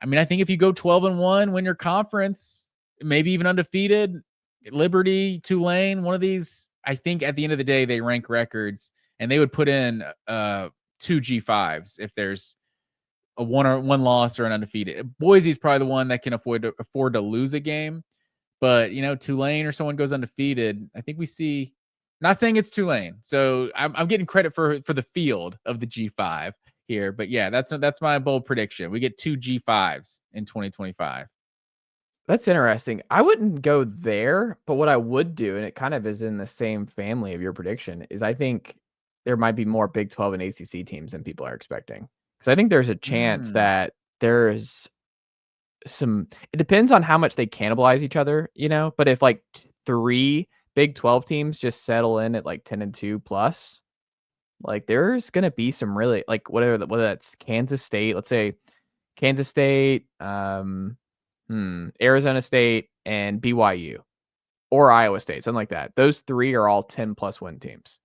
I mean, I think if you go 12-1, win your conference, maybe even undefeated, Liberty, Tulane, one of these, I think at the end of the day, they rank records. And they would put in 2 G5s if there's a one loss or an undefeated. Boise's probably the one that can afford to lose a game. But, Tulane or someone goes undefeated. I think we see, not saying it's Tulane. So I'm getting credit for the field of the G5 here. But yeah, that's my bold prediction. We get 2 G5s in 2025. That's interesting. I wouldn't go there, but what I would do, and it kind of is in the same family of your prediction, is I think there might be more Big 12 and ACC teams than people are expecting. Because I think there's a chance that there's it depends on how much they cannibalize each other, but if like 3 Big 12 teams just settle in at like 10-2 plus, like there's going to be some really, like whether that's Kansas State, let's say Kansas State, Arizona State, and BYU or Iowa State, something like that. Those 3 are all 10 plus win teams.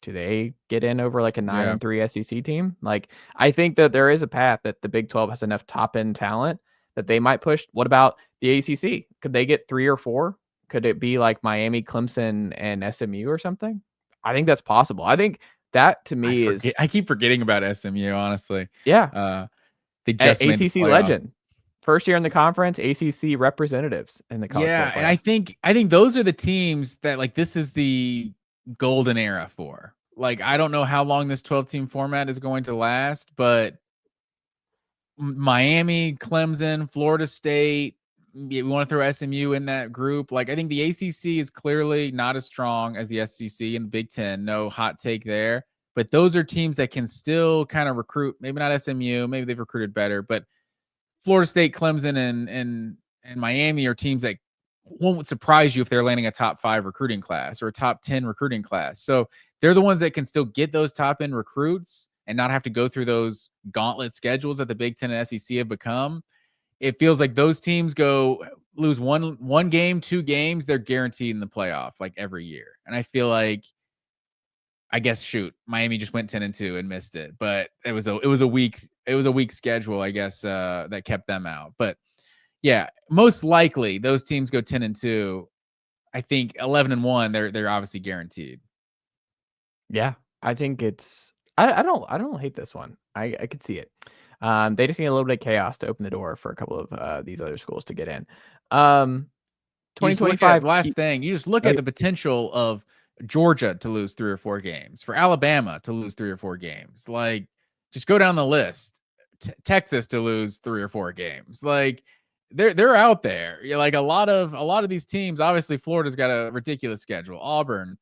Do they get in over like a 9-3 SEC team? Like, I think that there is a path that the Big 12 has enough top end talent that they might push. What about the ACC? Could they get 3 or 4? Could it be like Miami, Clemson, and SMU or something? I think that's possible. I think that to me I keep forgetting about SMU, honestly. Yeah. They just made ACC legend. First year in the conference, ACC representatives in the college. Yeah, and I think those are the teams that like this is the golden era for. Like I don't know how long this 12-team format is going to last, but Miami, Clemson, Florida State, we want to throw SMU in that group. Like I think the ACC is clearly not as strong as the SEC and the Big Ten. No hot take there, but those are teams that can still kind of recruit. Maybe not SMU, maybe they've recruited better, but Florida State, Clemson, and Miami are teams that won't surprise you if they're landing a top 5 recruiting class or a top 10 recruiting class. So they're the ones that can still get those top end recruits and not have to go through those gauntlet schedules that the Big Ten and SEC have become. It feels like those teams lose one game, 2 games, they're guaranteed in the playoff like every year. And I feel like, I guess, Miami just went 10-2 and missed it, but it was a weak schedule, I guess, that kept them out. But yeah, most likely those teams go 10-2. I think 11-1, they're obviously guaranteed. Yeah, I think it's. I don't hate this one. I could see it. They just need a little bit of chaos to open the door for a couple of these other schools to get in. 2025. Last thing, you just look at the potential of Georgia to lose 3 or 4 games, for Alabama to lose 3 or 4 games. Like, just go down the list. Texas to lose 3 or 4 games. Like, they're out there. Like a lot of these teams. Obviously, Florida's got a ridiculous schedule. Auburn,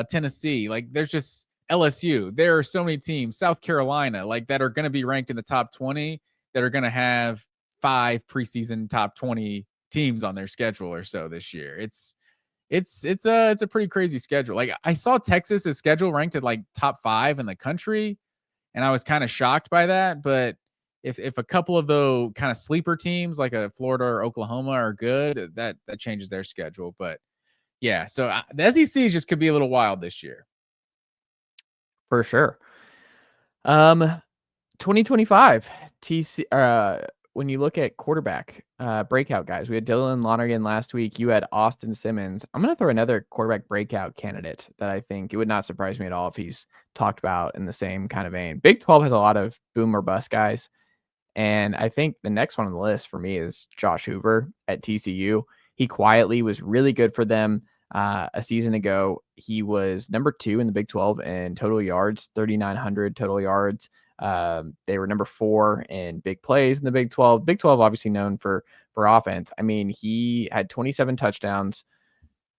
Tennessee. Like, there's just LSU. There are so many teams. South Carolina, like that are going to be ranked in the top 20. That are going to have 5 preseason top 20 teams on their schedule or so this year. It's a pretty crazy schedule. Like I saw Texas's schedule ranked at like top 5 in the country, and I was kind of shocked by that. But if a couple of those kind of sleeper teams like a Florida or Oklahoma are good, that changes their schedule. But yeah, so the SEC just could be a little wild this year. For sure. 2025 TC when you look at quarterback breakout guys, we had Dylan Lonergan last week. You had Austin Simmons. I'm going to throw another quarterback breakout candidate that I think it would not surprise me at all if he's talked about in the same kind of vein. Big 12 has a lot of boom or bust guys. And I think the next one on the list for me is Josh Hoover at TCU. He quietly was really good for them. A season ago, he was number 2 in the Big 12 in total yards, 3,900 total yards. They were number 4 in big plays in the Big 12. Big 12 obviously known for offense. I mean, he had 27 touchdowns,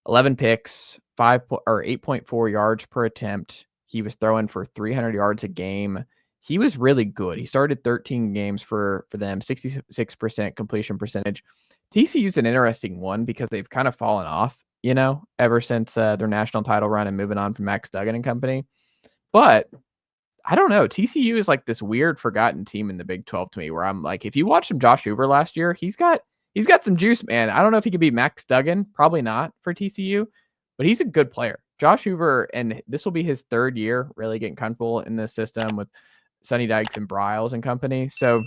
11 picks, 8.4 yards per attempt. He was throwing for 300 yards a game. He was really good. He started 13 games for them, 66% completion percentage. TCU's an interesting one because they've kind of fallen off, ever since their national title run and moving on from Max Duggan and company. But I don't know. TCU is like this weird forgotten team in the Big 12 to me, where I'm like, if you watched him, Josh Hoover last year, he's got some juice, man. I don't know if he could be Max Duggan, probably not for TCU, but he's a good player. Josh Hoover, and this will be his 3rd year really getting comfortable in this system with Sonny Dykes and Bryles and company. So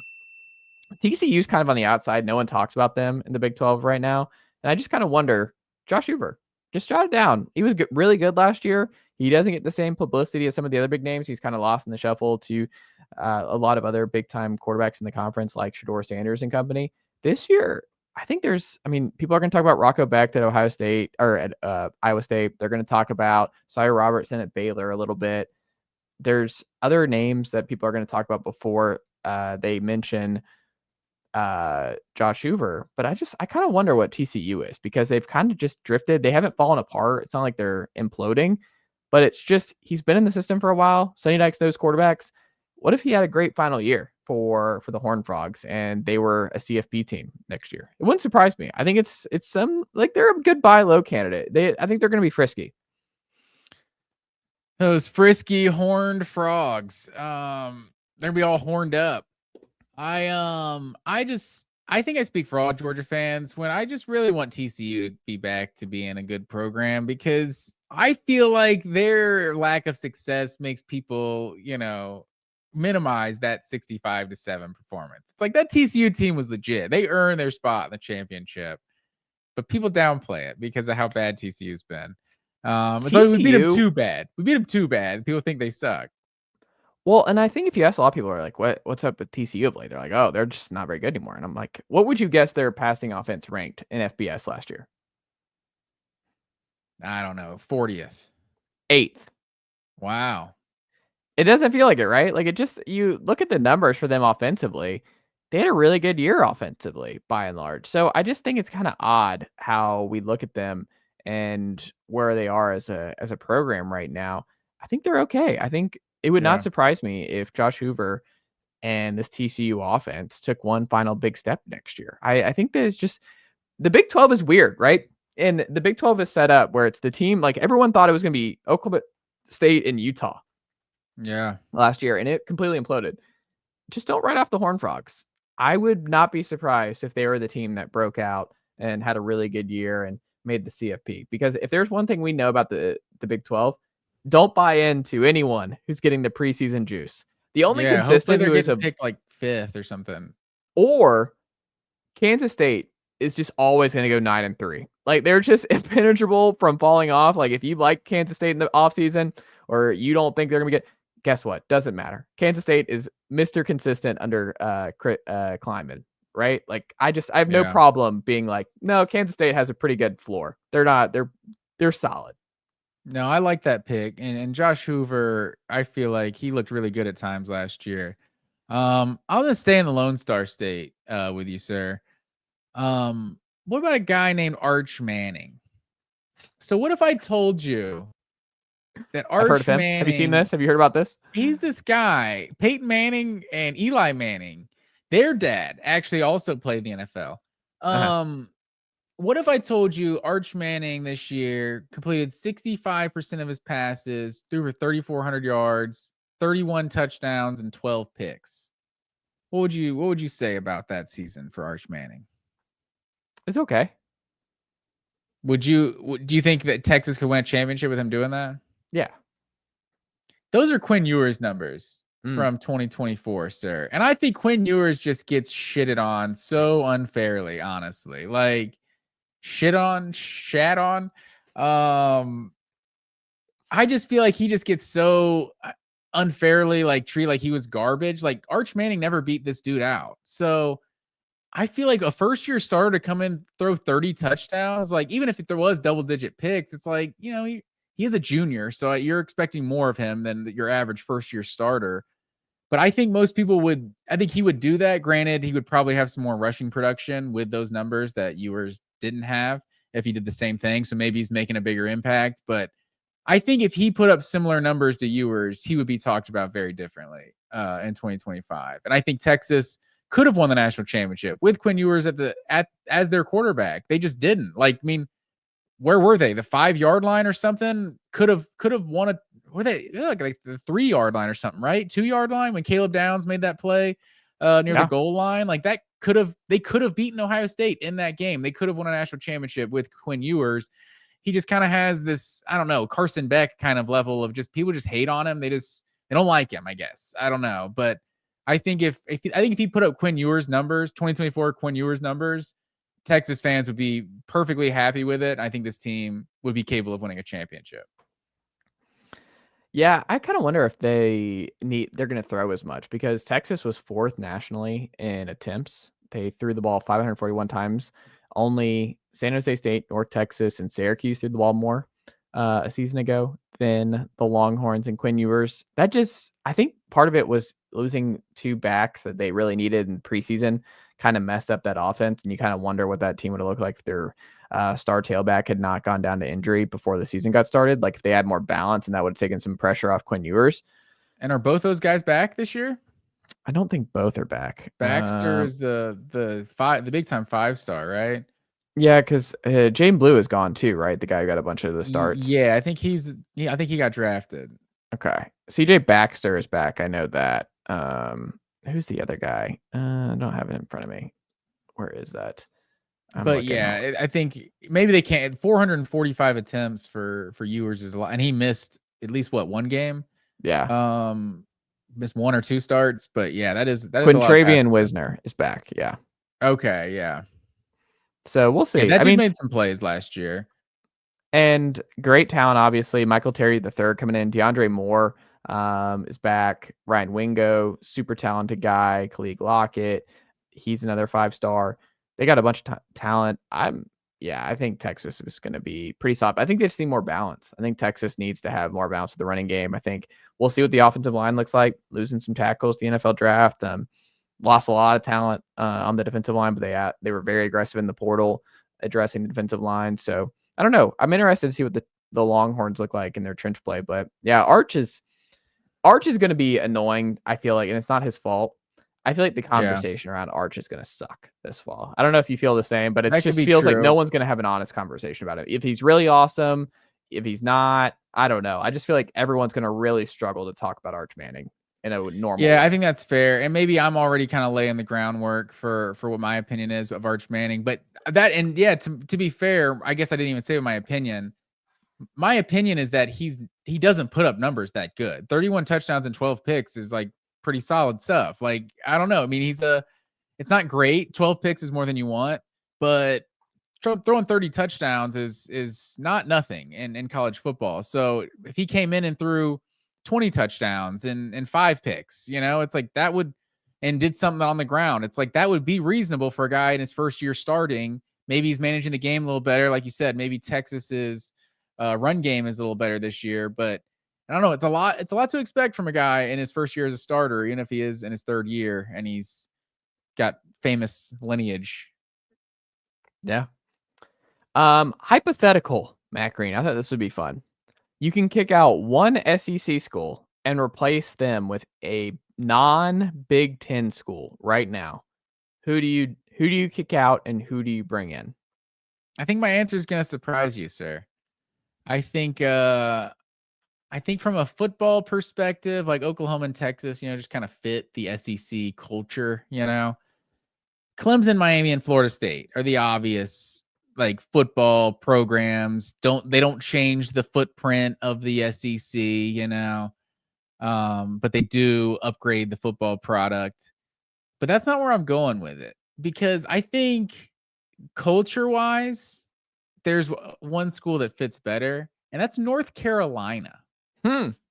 TCU's kind of on the outside. No one talks about them in the Big 12 right now. And I just kind of wonder, Josh Hoover, just jot it down. He was really good last year. He doesn't get the same publicity as some of the other big names. He's kind of lost in the shuffle to a lot of other big-time quarterbacks in the conference like Shedeur Sanders and company. This year, I think people are going to talk about Rocco Becht at Ohio State or at Iowa State. They're going to talk about Sire Robertson at Baylor a little bit. There's other names that people are going to talk about before they mention Josh Hoover, but I kind of wonder what TCU is, because they've kind of just drifted. They haven't fallen apart. It's not like they're imploding, but it's just, he's been in the system for a while. Sonny Dykes knows quarterbacks. What if he had a great final year for the Horned Frogs and they were a CFB team next year? It wouldn't surprise me. I think it's some, like, they're a good buy low candidate. I think they're going to be frisky. Those frisky horned frogs. They're gonna be all horned up. I think I speak for all Georgia fans when I just really want TCU to be back to being a good program, because I feel like their lack of success makes people, minimize that 65-7 performance. It's like that TCU team was legit. They earned their spot in the championship, but people downplay it because of how bad TCU's been. TCU, we beat them too bad. People think they suck. Well, and I think if you ask a lot of people, are like, what's up with TCU of late? They're like, oh, they're just not very good anymore. And I'm like, what would you guess their passing offense ranked in FBS last year? I don't know. 40th. 8th. Wow. It doesn't feel like it, right? Like, you look at the numbers for them offensively. They had a really good year offensively, by and large. So I just think it's kind of odd how we look at them and where they are as a program right now. I think they're okay. I think it would not surprise me if Josh Hoover and this TCU offense took one final big step next year. I think that it's just, the Big 12 is weird, right? And the Big 12 is set up where it's the team, like, everyone thought it was going to be Oklahoma State and Utah. Yeah. Last year, and it completely imploded. Just don't write off the Horned Frogs. I would not be surprised if they were the team that broke out and had a really good year and made the CFP. Because if there's one thing we know about the Big 12, don't buy into anyone who's getting the preseason juice. The only consistent who is picked like 5th or something. Or Kansas State is just always going to go 9-3. Like, they're just impenetrable from falling off. Like, if you like Kansas State in the offseason or you don't think they're going to get, guess what? Doesn't matter. Kansas State is Mr. Consistent under Kleiman, right? Like, I have no problem being like, no, Kansas State has a pretty good floor. They're solid. No, I like that pick. And Josh Hoover, I feel like he looked really good at times last year. I'm gonna stay in the Lone Star State with you, sir. What about a guy named Arch Manning? So what if I told you that Arch I've heard of him. Manning, have you seen this? Have you heard about this? He's this guy, Peyton Manning and Eli Manning. Their dad actually also played in the NFL. What if I told you Arch Manning this year completed 65% of his passes, threw for 3,400 yards, 31 touchdowns, and 12 picks? What would you say about that season for Arch Manning? It's okay. Do you think that Texas could win a championship with him doing that? Yeah. Those are Quinn Ewers numbers. from 2024, sir. And I think Quinn Ewers just gets shitted on so unfairly, honestly. Like shat on. I just feel like he just gets so unfairly like treated like he was garbage. Like Arch Manning never beat this dude out. So I feel like a first year starter to come in, throw 30 touchdowns, like even if there was double digit picks, it's like, he is a junior. So you're expecting more of him than your average first year starter. But I think most people I think he would do that. Granted, he would probably have some more rushing production with those numbers that Ewers didn't have if he did the same thing. So maybe he's making a bigger impact. But I think if he put up similar numbers to Ewers, he would be talked about very differently in 2025. And I think Texas could have won the national championship with Quinn Ewers as their quarterback. They just didn't. Like, I mean, where were they? The 5-yard line or something? Could have won a. Were they like the 3-yard line or something, right? 2-yard line when Caleb Downs made that play near the goal line. Like they could have beaten Ohio State in that game. They could have won a national championship with Quinn Ewers. He just kind of has this, I don't know, Carson Beck kind of level of just people just hate on him. They don't like him, I guess. I don't know. But I think if he put up Quinn Ewers numbers, 2024 Quinn Ewers numbers, Texas fans would be perfectly happy with it. I think this team would be capable of winning a championship. Yeah, I kind of wonder if they're going to throw as much because Texas was 4th nationally in attempts. They threw the ball 541 times. Only San Jose State, North Texas, and Syracuse threw the ball more a season ago than the Longhorns and Quinn Ewers. I think part of it was losing 2 backs that they really needed in preseason kind of messed up that offense. And you kind of wonder what that team would have looked like if their star tailback had not gone down to injury before the season got started. Like if they had more balance and that would have taken some pressure off Quinn Ewers. And are both those guys back this year? I don't think both are back. Baxter is the big time 5-star, right? Yeah, because Jane Blue is gone too, right? The guy who got a bunch of the starts. Yeah, I think he got drafted. Okay. CJ Baxter is back. I know that. Who's the other guy? I don't have it in front of me. Where is that? But yeah, I think maybe they can't. 445 attempts for Ewers is a lot, and he missed at least one game. Yeah. Missed 1 or 2 starts, but yeah, that is Quintravian Wisner is back. Yeah. Okay. Yeah. So we'll see. Yeah, that made some plays last year. And great talent, obviously. Michael Terry III coming in. DeAndre Moore is back. Ryan Wingo, super talented guy. Khalid Lockett, he's another 5-star. They got a bunch of talent. I think Texas is going to be pretty solid. I think they just need more balance. I think Texas needs to have more balance with the running game. I think we'll see what the offensive line looks like. Losing some tackles, the NFL draft. Lost a lot of talent on the defensive line, but they were very aggressive in the portal addressing the defensive line. So I don't know. I'm interested to see what the Longhorns look like in their trench play. But yeah, Arch is going to be annoying, I feel like, and it's not his fault. I feel like the conversation around Arch is going to suck this fall. I don't know if you feel the same, but it just feels like no one's going to have an honest conversation about it. If he's really awesome, if he's not, I don't know. I just feel like everyone's going to really struggle to talk about Arch Manning in a normal way. I think that's fair. And maybe I'm already kind of laying the groundwork for what my opinion is of Arch Manning. But to be fair, I guess I didn't even say my opinion. My opinion is that he doesn't put up numbers that good. 31 touchdowns and 12 picks is like pretty solid stuff. Like, I don't know. I mean, it's not great. 12 picks is more than you want, but throwing 30 touchdowns is not nothing in college football. So if he came in and threw 20 touchdowns and 5 picks, it's like that would, and did something on the ground, it's like that would be reasonable for a guy in his first year starting. Maybe he's managing the game a little better. Like you said, maybe Texas's run game is a little better this year, but I don't know. It's a lot to expect from a guy in his first year as a starter, even if he is in his 3rd year and he's got famous lineage. Yeah. Hypothetical, Matt Green. I thought this would be fun. You can kick out one SEC school and replace them with a non-Big Ten school right now. Who do you kick out and who do you bring in? I think my answer is going to surprise you, sir. I think from a football perspective, like Oklahoma and Texas, just kind of fit the SEC culture, Clemson, Miami, and Florida State are the obvious like football programs. They don't change the footprint of the SEC, But they do upgrade the football product. But that's not where I'm going with it, because I think culture-wise, there's one school that fits better, and that's North Carolina.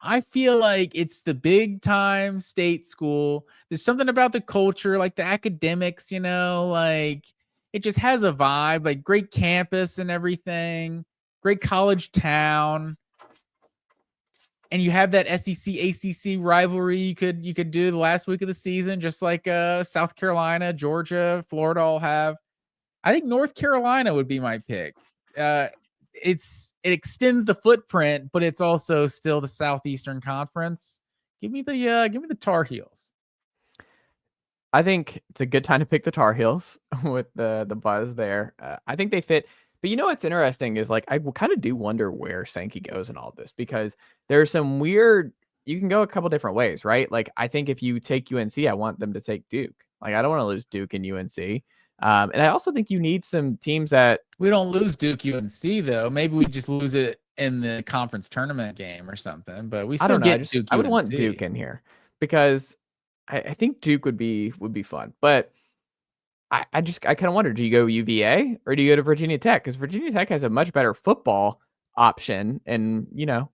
I feel like it's the big time state school. There's something about the culture, like the academics, like it just has a vibe, like great campus and everything, great college town. And you have that SEC ACC rivalry you could do the last week of the season, just like South Carolina, Georgia, Florida all have. I think North Carolina would be my pick. It extends the footprint, but it's also still the Southeastern Conference. Give me the Tar Heels. I think it's a good time to pick the Tar Heels with the buzz there. I think they fit. But what's interesting is, like, I kind of do wonder where Sankey goes in all of this, because there's some weird, you can go a couple different ways, right? Like, I think if you take UNC, I want them to take Duke. Like, I don't want to lose Duke and UNC. And I also think you need some teams that... We don't lose Duke UNC, though. Maybe we just lose it in the conference tournament game or something. But we still get Duke UNC. I would want Duke in here, because I think Duke would be fun. But I kind of wonder, do you go UVA or do you go to Virginia Tech? Because Virginia Tech has a much better football option. And,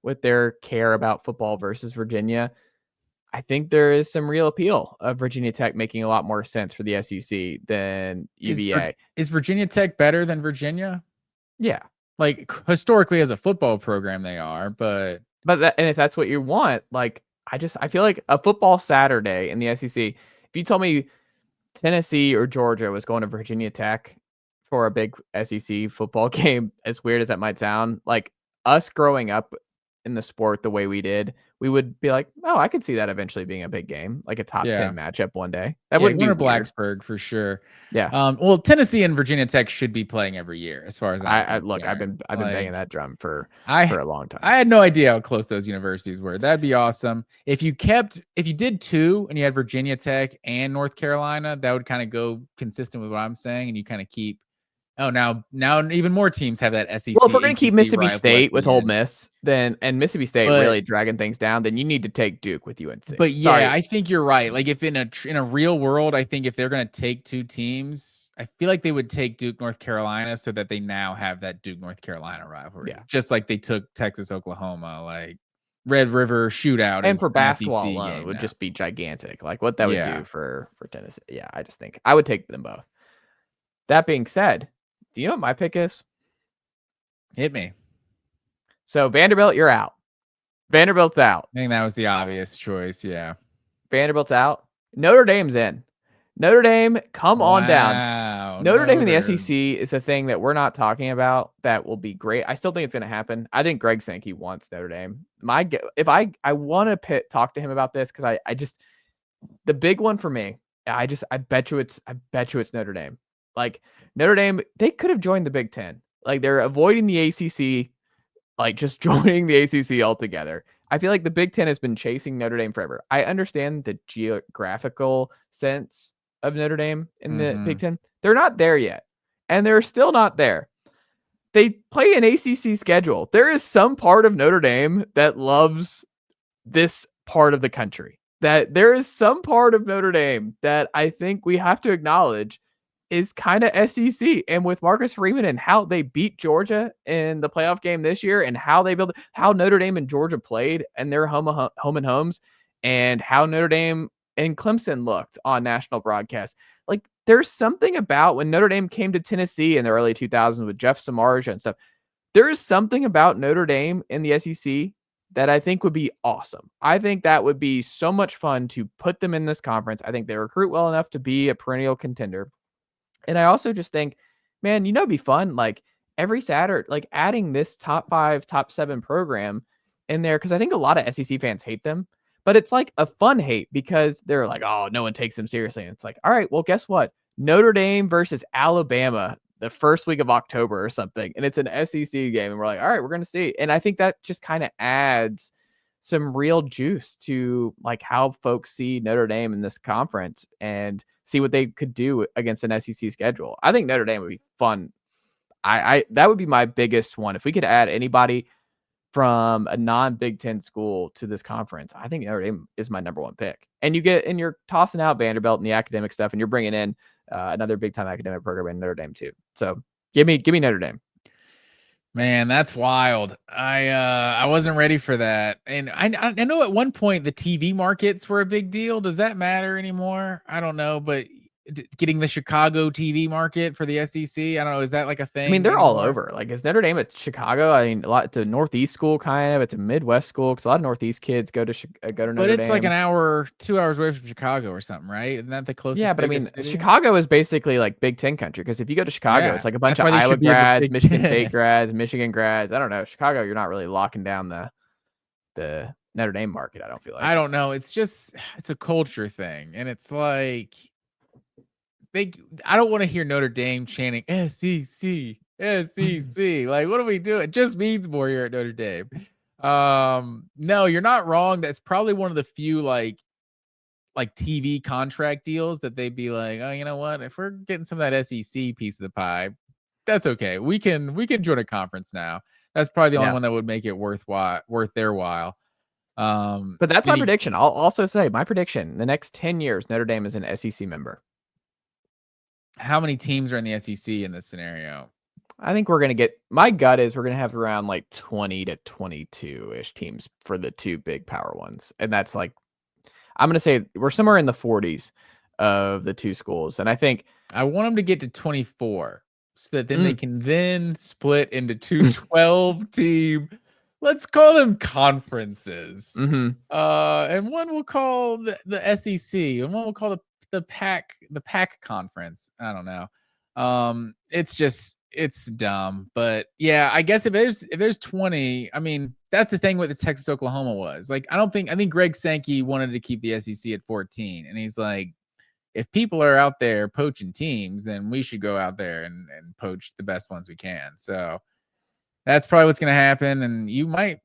with their care about football versus Virginia, I think there is some real appeal of Virginia Tech making a lot more sense for the SEC than UVA. Is Virginia Tech better than Virginia? Yeah. Like, historically as a football program, they are, but and if that's what you want, like, I feel like a football Saturday in the SEC, if you told me Tennessee or Georgia was going to Virginia Tech for a big SEC football game, as weird as that might sound, like, us growing up in the sport the way we did, we would be like, oh, I could see that eventually being a big game, like a top 10 matchup one day. That wouldn't be Blacksburg for sure. Yeah. Well, Tennessee and Virginia Tech should be playing every year, as far as I've been banging that drum for a long time. I had no idea how close those universities were. That'd be awesome. If you did two and you had Virginia Tech and North Carolina, that would kind of go consistent with what I'm saying, and you kind of keep. Oh, now even more teams have that SEC. Well, if we're going to keep Mississippi State with Ole Miss, and Mississippi State really dragging things down, then you need to take Duke with UNC. But yeah, I think you're right. Like, if in a real world, I think if they're going to take two teams, I feel like they would take Duke, North Carolina, so that they now have that Duke, North Carolina rivalry. Yeah. Just like they took Texas, Oklahoma, like Red River shootout. And for basketball alone, would just be gigantic. Like, what that would do for Tennessee. Yeah, I just think I would take them both. That being said, do you know what my pick is? Hit me. So Vanderbilt, you're out. Vanderbilt's out. I think that was the obvious choice. Yeah. Vanderbilt's out. Notre Dame's in. Notre Dame, come on down. Notre Dame in the SEC is the thing that we're not talking about that will be great. I still think it's going to happen. I think Greg Sankey wants Notre Dame. I want to talk to him about this, because I just, the big one for me, I bet you it's Notre Dame. Like, Notre Dame, they could have joined the Big Ten. Like, they're avoiding the ACC, like just joining the ACC altogether. I feel like the Big Ten has been chasing Notre Dame forever. I understand the geographical sense of Notre Dame in the Big Ten. They're not there yet, and they're still not there. They play an ACC schedule. There is some part of Notre Dame that loves this part of the country. That there is some part of Notre Dame that I think we have to acknowledge is kind of SEC. And with Marcus Freeman and how they beat Georgia in the playoff game this year, and how Notre Dame and Georgia played and their home and homes, and how Notre Dame and Clemson looked on national broadcast. Like, there's something about when Notre Dame came to Tennessee in the early 2000s with Jeff Samardzija and stuff. There is something about Notre Dame in the SEC that I think would be awesome. I think that would be so much fun to put them in this conference. I think they recruit well enough to be a perennial contender. And I also just think, man, it'd be fun, like, every Saturday, like, adding this top 5, top 7 program in there, because I think a lot of SEC fans hate them, but it's like a fun hate, because they're like, oh, no one takes them seriously. And it's like, all right, well, guess what? Notre Dame versus Alabama the first week of October or something, and it's an SEC game, and we're like, all right, we're going to see. And I think that just kind of adds some real juice to, like, how folks see Notre Dame in this conference and see what they could do against an SEC schedule. I think Notre Dame would be fun. That would be my biggest one. If we could add anybody from a non-Big Ten school to this conference, I think Notre Dame is my number one pick. And you're tossing out Vanderbilt and the academic stuff, and you're bringing in another big-time academic program in Notre Dame too. So give me Notre Dame. Man, that's wild. I wasn't ready for that. And I know at one point the TV markets were a big deal. Does that matter anymore? I don't know, but getting the Chicago TV market for the SEC, I don't know, is that like a thing? I mean, they're anymore? all over. Like, is Notre Dame at Chicago? I mean, it's a Northeast school kind of. It's a Midwest school because a lot of Northeast kids go to Notre Dame. But it's like an hour, 2 hours away from Chicago or something, right? Isn't that the closest? Yeah, but I mean, city? Chicago is basically like Big Ten country because if you go to Chicago, it's like a bunch of why they Iowa should be in the grads, Big Michigan Ten. State grads, Michigan grads. I don't know. Chicago, you're not really locking down the Notre Dame market, I don't feel like. I don't know. It's a culture thing. And it's like I don't want to hear Notre Dame chanting SEC, SEC. Like, what are we doing? It just means more here at Notre Dame. No, you're not wrong. That's probably one of the few like TV contract deals that they'd be like, oh, you know what? If we're getting some of that SEC piece of the pie, that's okay. We can join a conference now. That's probably the only one that would make it worth their while. But that's my prediction. I'll also say my prediction: the next 10 years, Notre Dame is an SEC member. How many teams are in the SEC in this scenario? I think we're going to get, my gut is we're going to have around like 20 to 22-ish teams for the two big power ones. And that's like, I'm going to say we're somewhere in the 40s of the two schools. And I think I want them to get to 24 so that then they can then split into two 12 team, let's call them conferences. Mm-hmm. And one we'll call the SEC and one we'll call the Pac conference. I don't know. It's dumb, but yeah, I guess if there's 20, I mean, that's the thing with the Texas Oklahoma was like, I think Greg Sankey wanted to keep the SEC at 14. And he's like, if people are out there poaching teams, then we should go out there and poach the best ones we can. So that's probably what's going to happen. And you might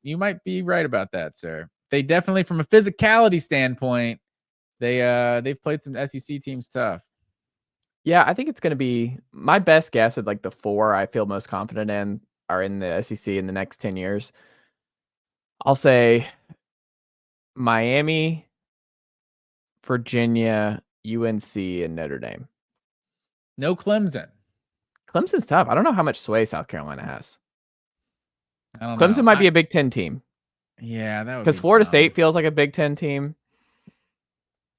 be right about that, sir. They definitely, from a physicality standpoint, they've played some SEC teams tough. Yeah, I think it's going to be my best guess at like the four I feel most confident in are in the SEC in the next 10 years. I'll say Miami, Virginia, UNC, and Notre Dame. No Clemson. Clemson's tough. I don't know how much sway South Carolina has. I don't know. Clemson might be a Big Ten team. Yeah, that would be because Florida State feels like a Big Ten team.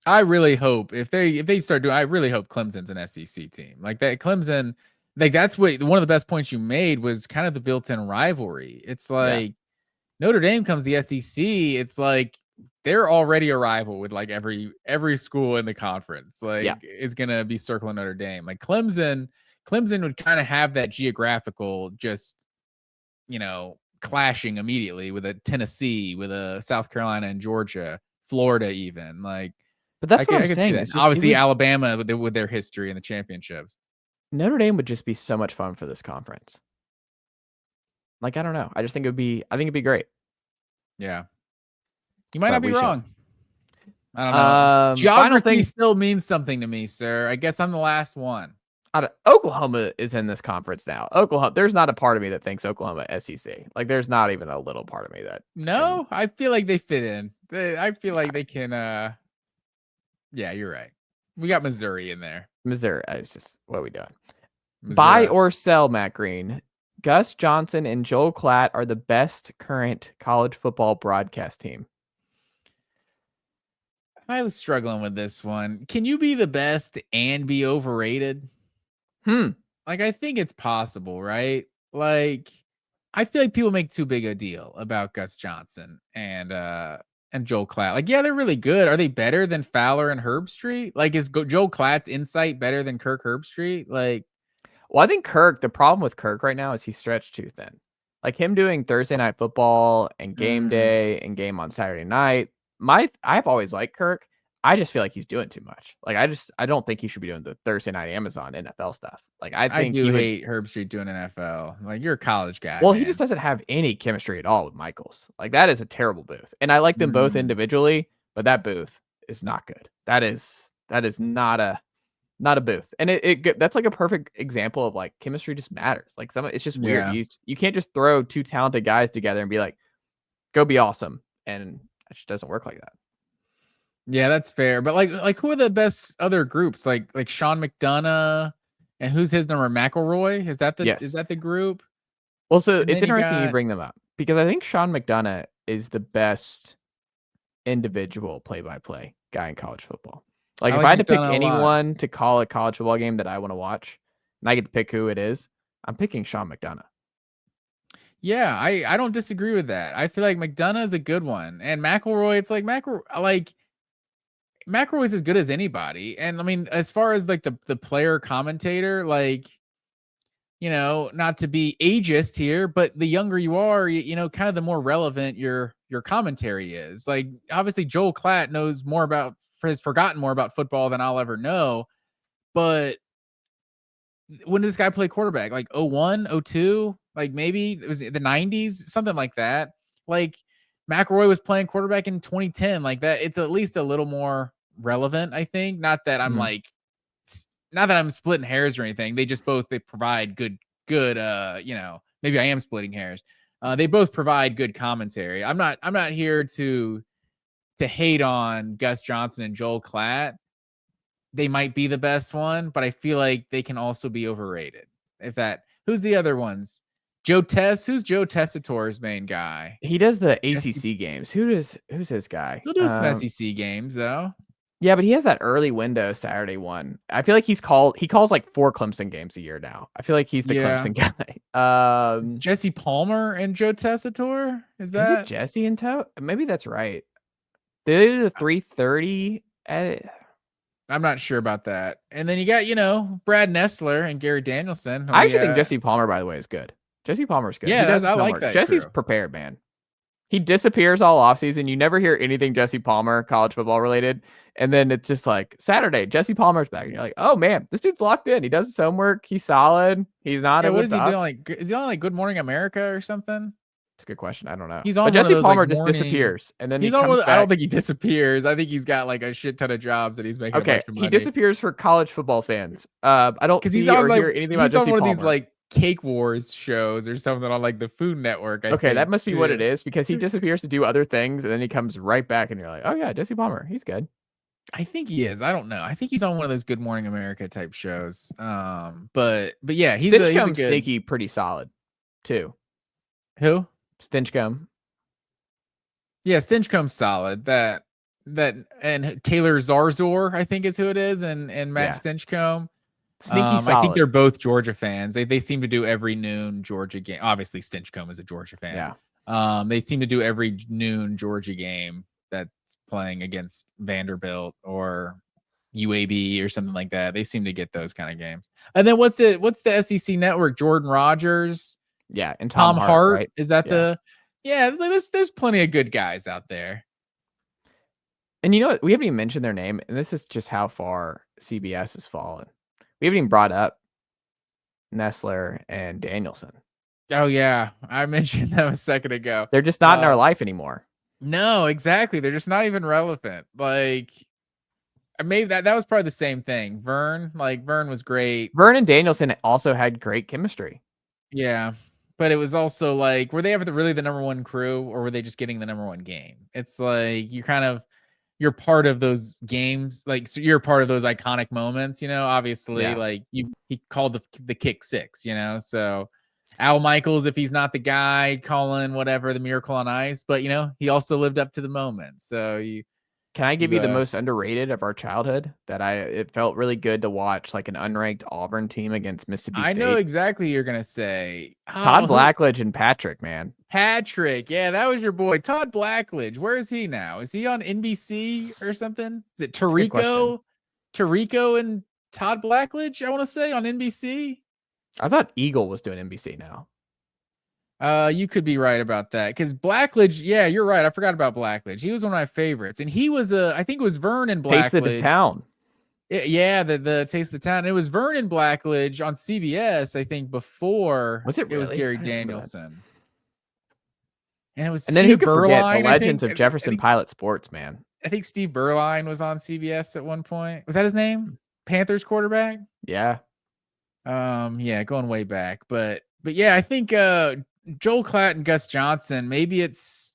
I really hope if they start doing, I really hope Clemson's an SEC team like that. Clemson, like that's what one of the best points you made was kind of the built-in rivalry. It's like Notre Dame comes to the SEC. It's like they're already a rival with like every school in the conference. Like is gonna be circling Notre Dame. Like Clemson would kind of have that geographical just clashing immediately with a Tennessee, with a South Carolina and Georgia, Florida even like. But that's what I'm saying. Obviously, Alabama with their history in the championships. Notre Dame would just be so much fun for this conference. Like, I don't know. I just think it'd be great. Yeah. You might not be wrong. I don't know. Geography still means something to me, sir. I guess I'm the last one. Oklahoma is in this conference now. Oklahoma, there's not a part of me that thinks Oklahoma SEC. Like, there's not even a little part of me that. No, I feel like they fit in. I feel like they can. Yeah, you're right. We got Missouri in there. Missouri. It's just, what are we doing? Missouri. Buy or sell, Matt Green. Gus Johnson and Joel Klatt are the best current college football broadcast team. I was struggling with this one. Can you be the best and be overrated? Like, I think it's possible, right? Like, I feel like people make too big a deal about Gus Johnson and Joel Klatt. Like, yeah, they're really good. Are they better than Fowler and Herbstreit? Like, is Joel Klatt's insight better than Kirk Herbstreit? Like, well, I think the problem with Kirk right now is he's stretched too thin. Like him doing Thursday night football and game day and game on Saturday night. I've always liked Kirk. I just feel like he's doing too much. Like, I don't think he should be doing the Thursday night Amazon NFL stuff. Like, I hate Herbstreit doing NFL. Like, you're a college guy. Well, man. He just doesn't have any chemistry at all with Michaels. Like, that is a terrible booth. And I like them both individually, but that booth is not good. That is not a booth. And that's like a perfect example of like chemistry just matters. Like it's just weird. You can't just throw two talented guys together and be like, go be awesome. And it just doesn't work like that. Yeah, that's fair. But like who are the best other groups? Like Sean McDonough, and who's his number? McElroy? Is that the group? Well, so And it's then interesting you bring them up because I think Sean McDonough is the best individual play-by-play guy in college football. Like, if I had to pick anyone to call a college football game that I want to watch, and I get to pick who it is, I'm picking Sean McDonough. Yeah, I don't disagree with that. I feel like McDonough is a good one, and McElroy, it's like McElroy's as good as anybody. And I mean, as far as like the player commentator, like, you know, not to be ageist here, but the younger you are, you know, kind of the more relevant your commentary is. Like, obviously Joel Klatt has forgotten more about football than I'll ever know. But when did this guy play quarterback? Like 01, 02? Like maybe it was the 90s, something like that. Like McElroy was playing quarterback in 2010, like that. It's at least a little more relevant, I think. Not that I'm not that I'm splitting hairs or anything. They provide good, you know, maybe I am splitting hairs. They both provide good commentary. I'm not here to hate on Gus Johnson and Joel Klatt. They might be the best one, but I feel like they can also be overrated. Who's the other ones? Who's Joe Tessitore's main guy? He does the ACC games. Who's his guy? He'll do some SEC games though. Yeah, but he has that early window Saturday one. I feel like he calls like 4 Clemson games a year now. I feel like he's the Clemson guy. Jesse Palmer and Joe Tessitore? Is it Jesse and Toe? Maybe that's right. They do the 3:30. I'm not sure about that. And then you got, you know, Brad Nessler and Gary Danielson. I actually think Jesse Palmer, by the way, is good. Jesse Palmer's good. Yeah, I like that. Jesse's prepared, man. He disappears all offseason. You never hear anything Jesse Palmer college football related. And then it's just like Saturday, Jesse Palmer's back. And you're like, oh man, this dude's locked in. He does his homework. He's solid. He's not. What is he doing? Like, is he on like Good Morning America or something? It's a good question. I don't know. He's on. But Jesse Palmer just disappears, and then he comes back. I don't think he disappears. I think he's got like a shit ton of jobs that he's making. Okay, he disappears for college football fans. I don't because he's on, hear anything about Jesse Palmer. He's on one of these like Cake Wars shows or something on like the Food Network. I think, that must be what it is because he disappears to do other things, and then he comes right back, and you're like, oh yeah, Jesse Palmer, he's good. I think he is. I don't know. I think he's on one of those Good Morning America type shows. But yeah, he's a good sneaky, pretty solid too. Who? Stinchcomb. Yeah, Stinchcomb's solid. That and Taylor Zarzor, I think is who it is, and Matt Stinchcomb. Sneaky solid. I think they're both Georgia fans. They seem to do every noon Georgia game. Obviously, Stinchcomb is a Georgia fan. Yeah. They seem to do every noon Georgia game that's playing against Vanderbilt or UAB or something like that. They seem to get those kind of games. And then what's the SEC network? Jordan Rodgers. Yeah, and Tom Hart. Right? Is that there's plenty of good guys out there. And you know what? We haven't even mentioned their name, and this is just how far CBS has fallen. We haven't even brought up Nessler and Danielson. Oh yeah, I mentioned them a second ago. They're just not in our life anymore. No, exactly. They're just not even relevant. Like, maybe that was probably the same thing. Vern was great. Vern and Danielson also had great chemistry. Yeah. But it was also like, were they ever really the number one crew, or were they just getting the number one game? It's like you're part of those games, like so you're part of those iconic moments, you know. Obviously, like he called the kick 6, you know. So Al Michaels, if he's not the guy calling whatever the Miracle on Ice, but you know he also lived up to the moment. So Can I give you the most underrated of our childhood it felt really good to watch, like an unranked Auburn team against Mississippi State? I know exactly what you're going to say. Todd Blackledge and Patrick, man. Patrick. Yeah, that was your boy. Todd Blackledge. Where is he now? Is he on NBC or something? Is it Tarico? Tarico and Todd Blackledge, I want to say, on NBC? I thought Eagle was doing NBC now. You could be right about that because Blackledge. Yeah, you're right. I forgot about Blackledge. He was one of my favorites, and he was I think it was Vern and Blackledge. Taste of the Town. Yeah, the Taste of the Town. It was Vern and Blackledge on CBS. I think before was it really? It was Gary Danielson, and it was. And then who could forget the legends of Jefferson Pilot Sports, man? I think Steve Berline was on CBS at one point. Was that his name? Panthers quarterback. Yeah. Yeah, going way back, but yeah, I think Joel Klatt and Gus Johnson, maybe it's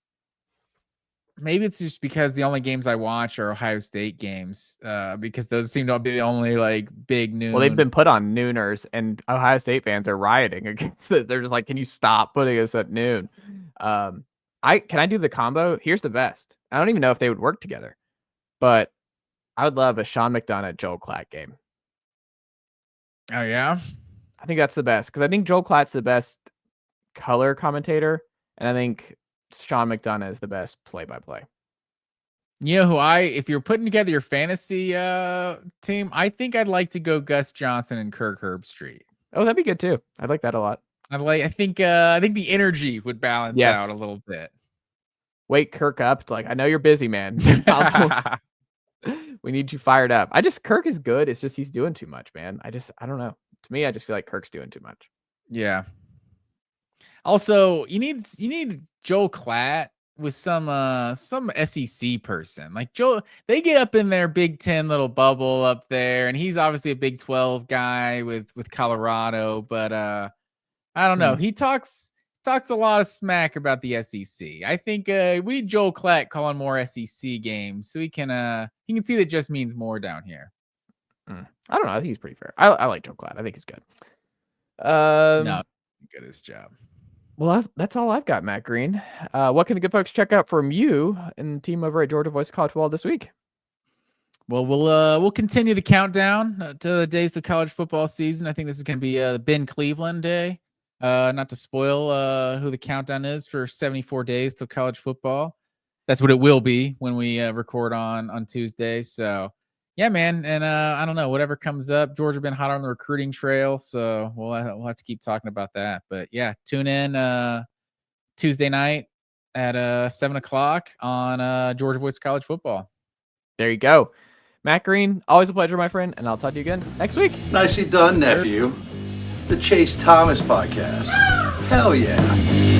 maybe it's just because the only games I watch are Ohio State games, because those seem to be the only like big noon. Well, they've been put on nooners, and Ohio State fans are rioting against it. They're just like, "Can you stop putting us at noon?" Can I do the combo? Here's the best. I don't even know if they would work together, but I would love a Sean McDonough Joel Klatt game. Oh yeah, I think that's the best because I think Joel Klatt's the best color commentator, and I think Sean McDonough is the best play-by-play. You know who if you're putting together your fantasy team, I think I'd like to go Gus Johnson and Kirk Herbstreit. Oh, that'd be good too. I'd like that a lot. I think the energy would balance out a little bit. Wake Kirk up. It's like, I know you're busy, man. We need you fired up. Kirk is good. It's just he's doing too much, man. I don't know. To me, I just feel like Kirk's doing too much. Yeah. Also, you need Joel Klatt with some SEC person. Like Joel, they get up in their Big Ten little bubble up there, and he's obviously a Big 12 guy with Colorado, but I don't know. He talks a lot of smack about the SEC. I think we need Joel Klatt calling more SEC games so he can see that just means more down here. I don't know. I think he's pretty fair. I like Joel Klatt. I think he's good. No, good at his job. Well, that's all I've got, Matt Green. What can the good folks check out from you and the team over at Georgia Voice College Football this week? Well, we'll continue the countdown to the days of college football season. I think this is going to be the Ben Cleveland day. Not to spoil who the countdown is for 74 days till college football. That's what it will be when we record on Tuesday. So, yeah, man. And I don't know, whatever comes up. Georgia been hot on the recruiting trail, so we'll have to keep talking about that. But yeah, tune in Tuesday night at 7:00 on Georgia Voice College Football. There you go. Matt Green, always a pleasure, my friend, and I'll talk to you again next week. Nicely done, nephew. The Chase Thomas Podcast. Hell yeah.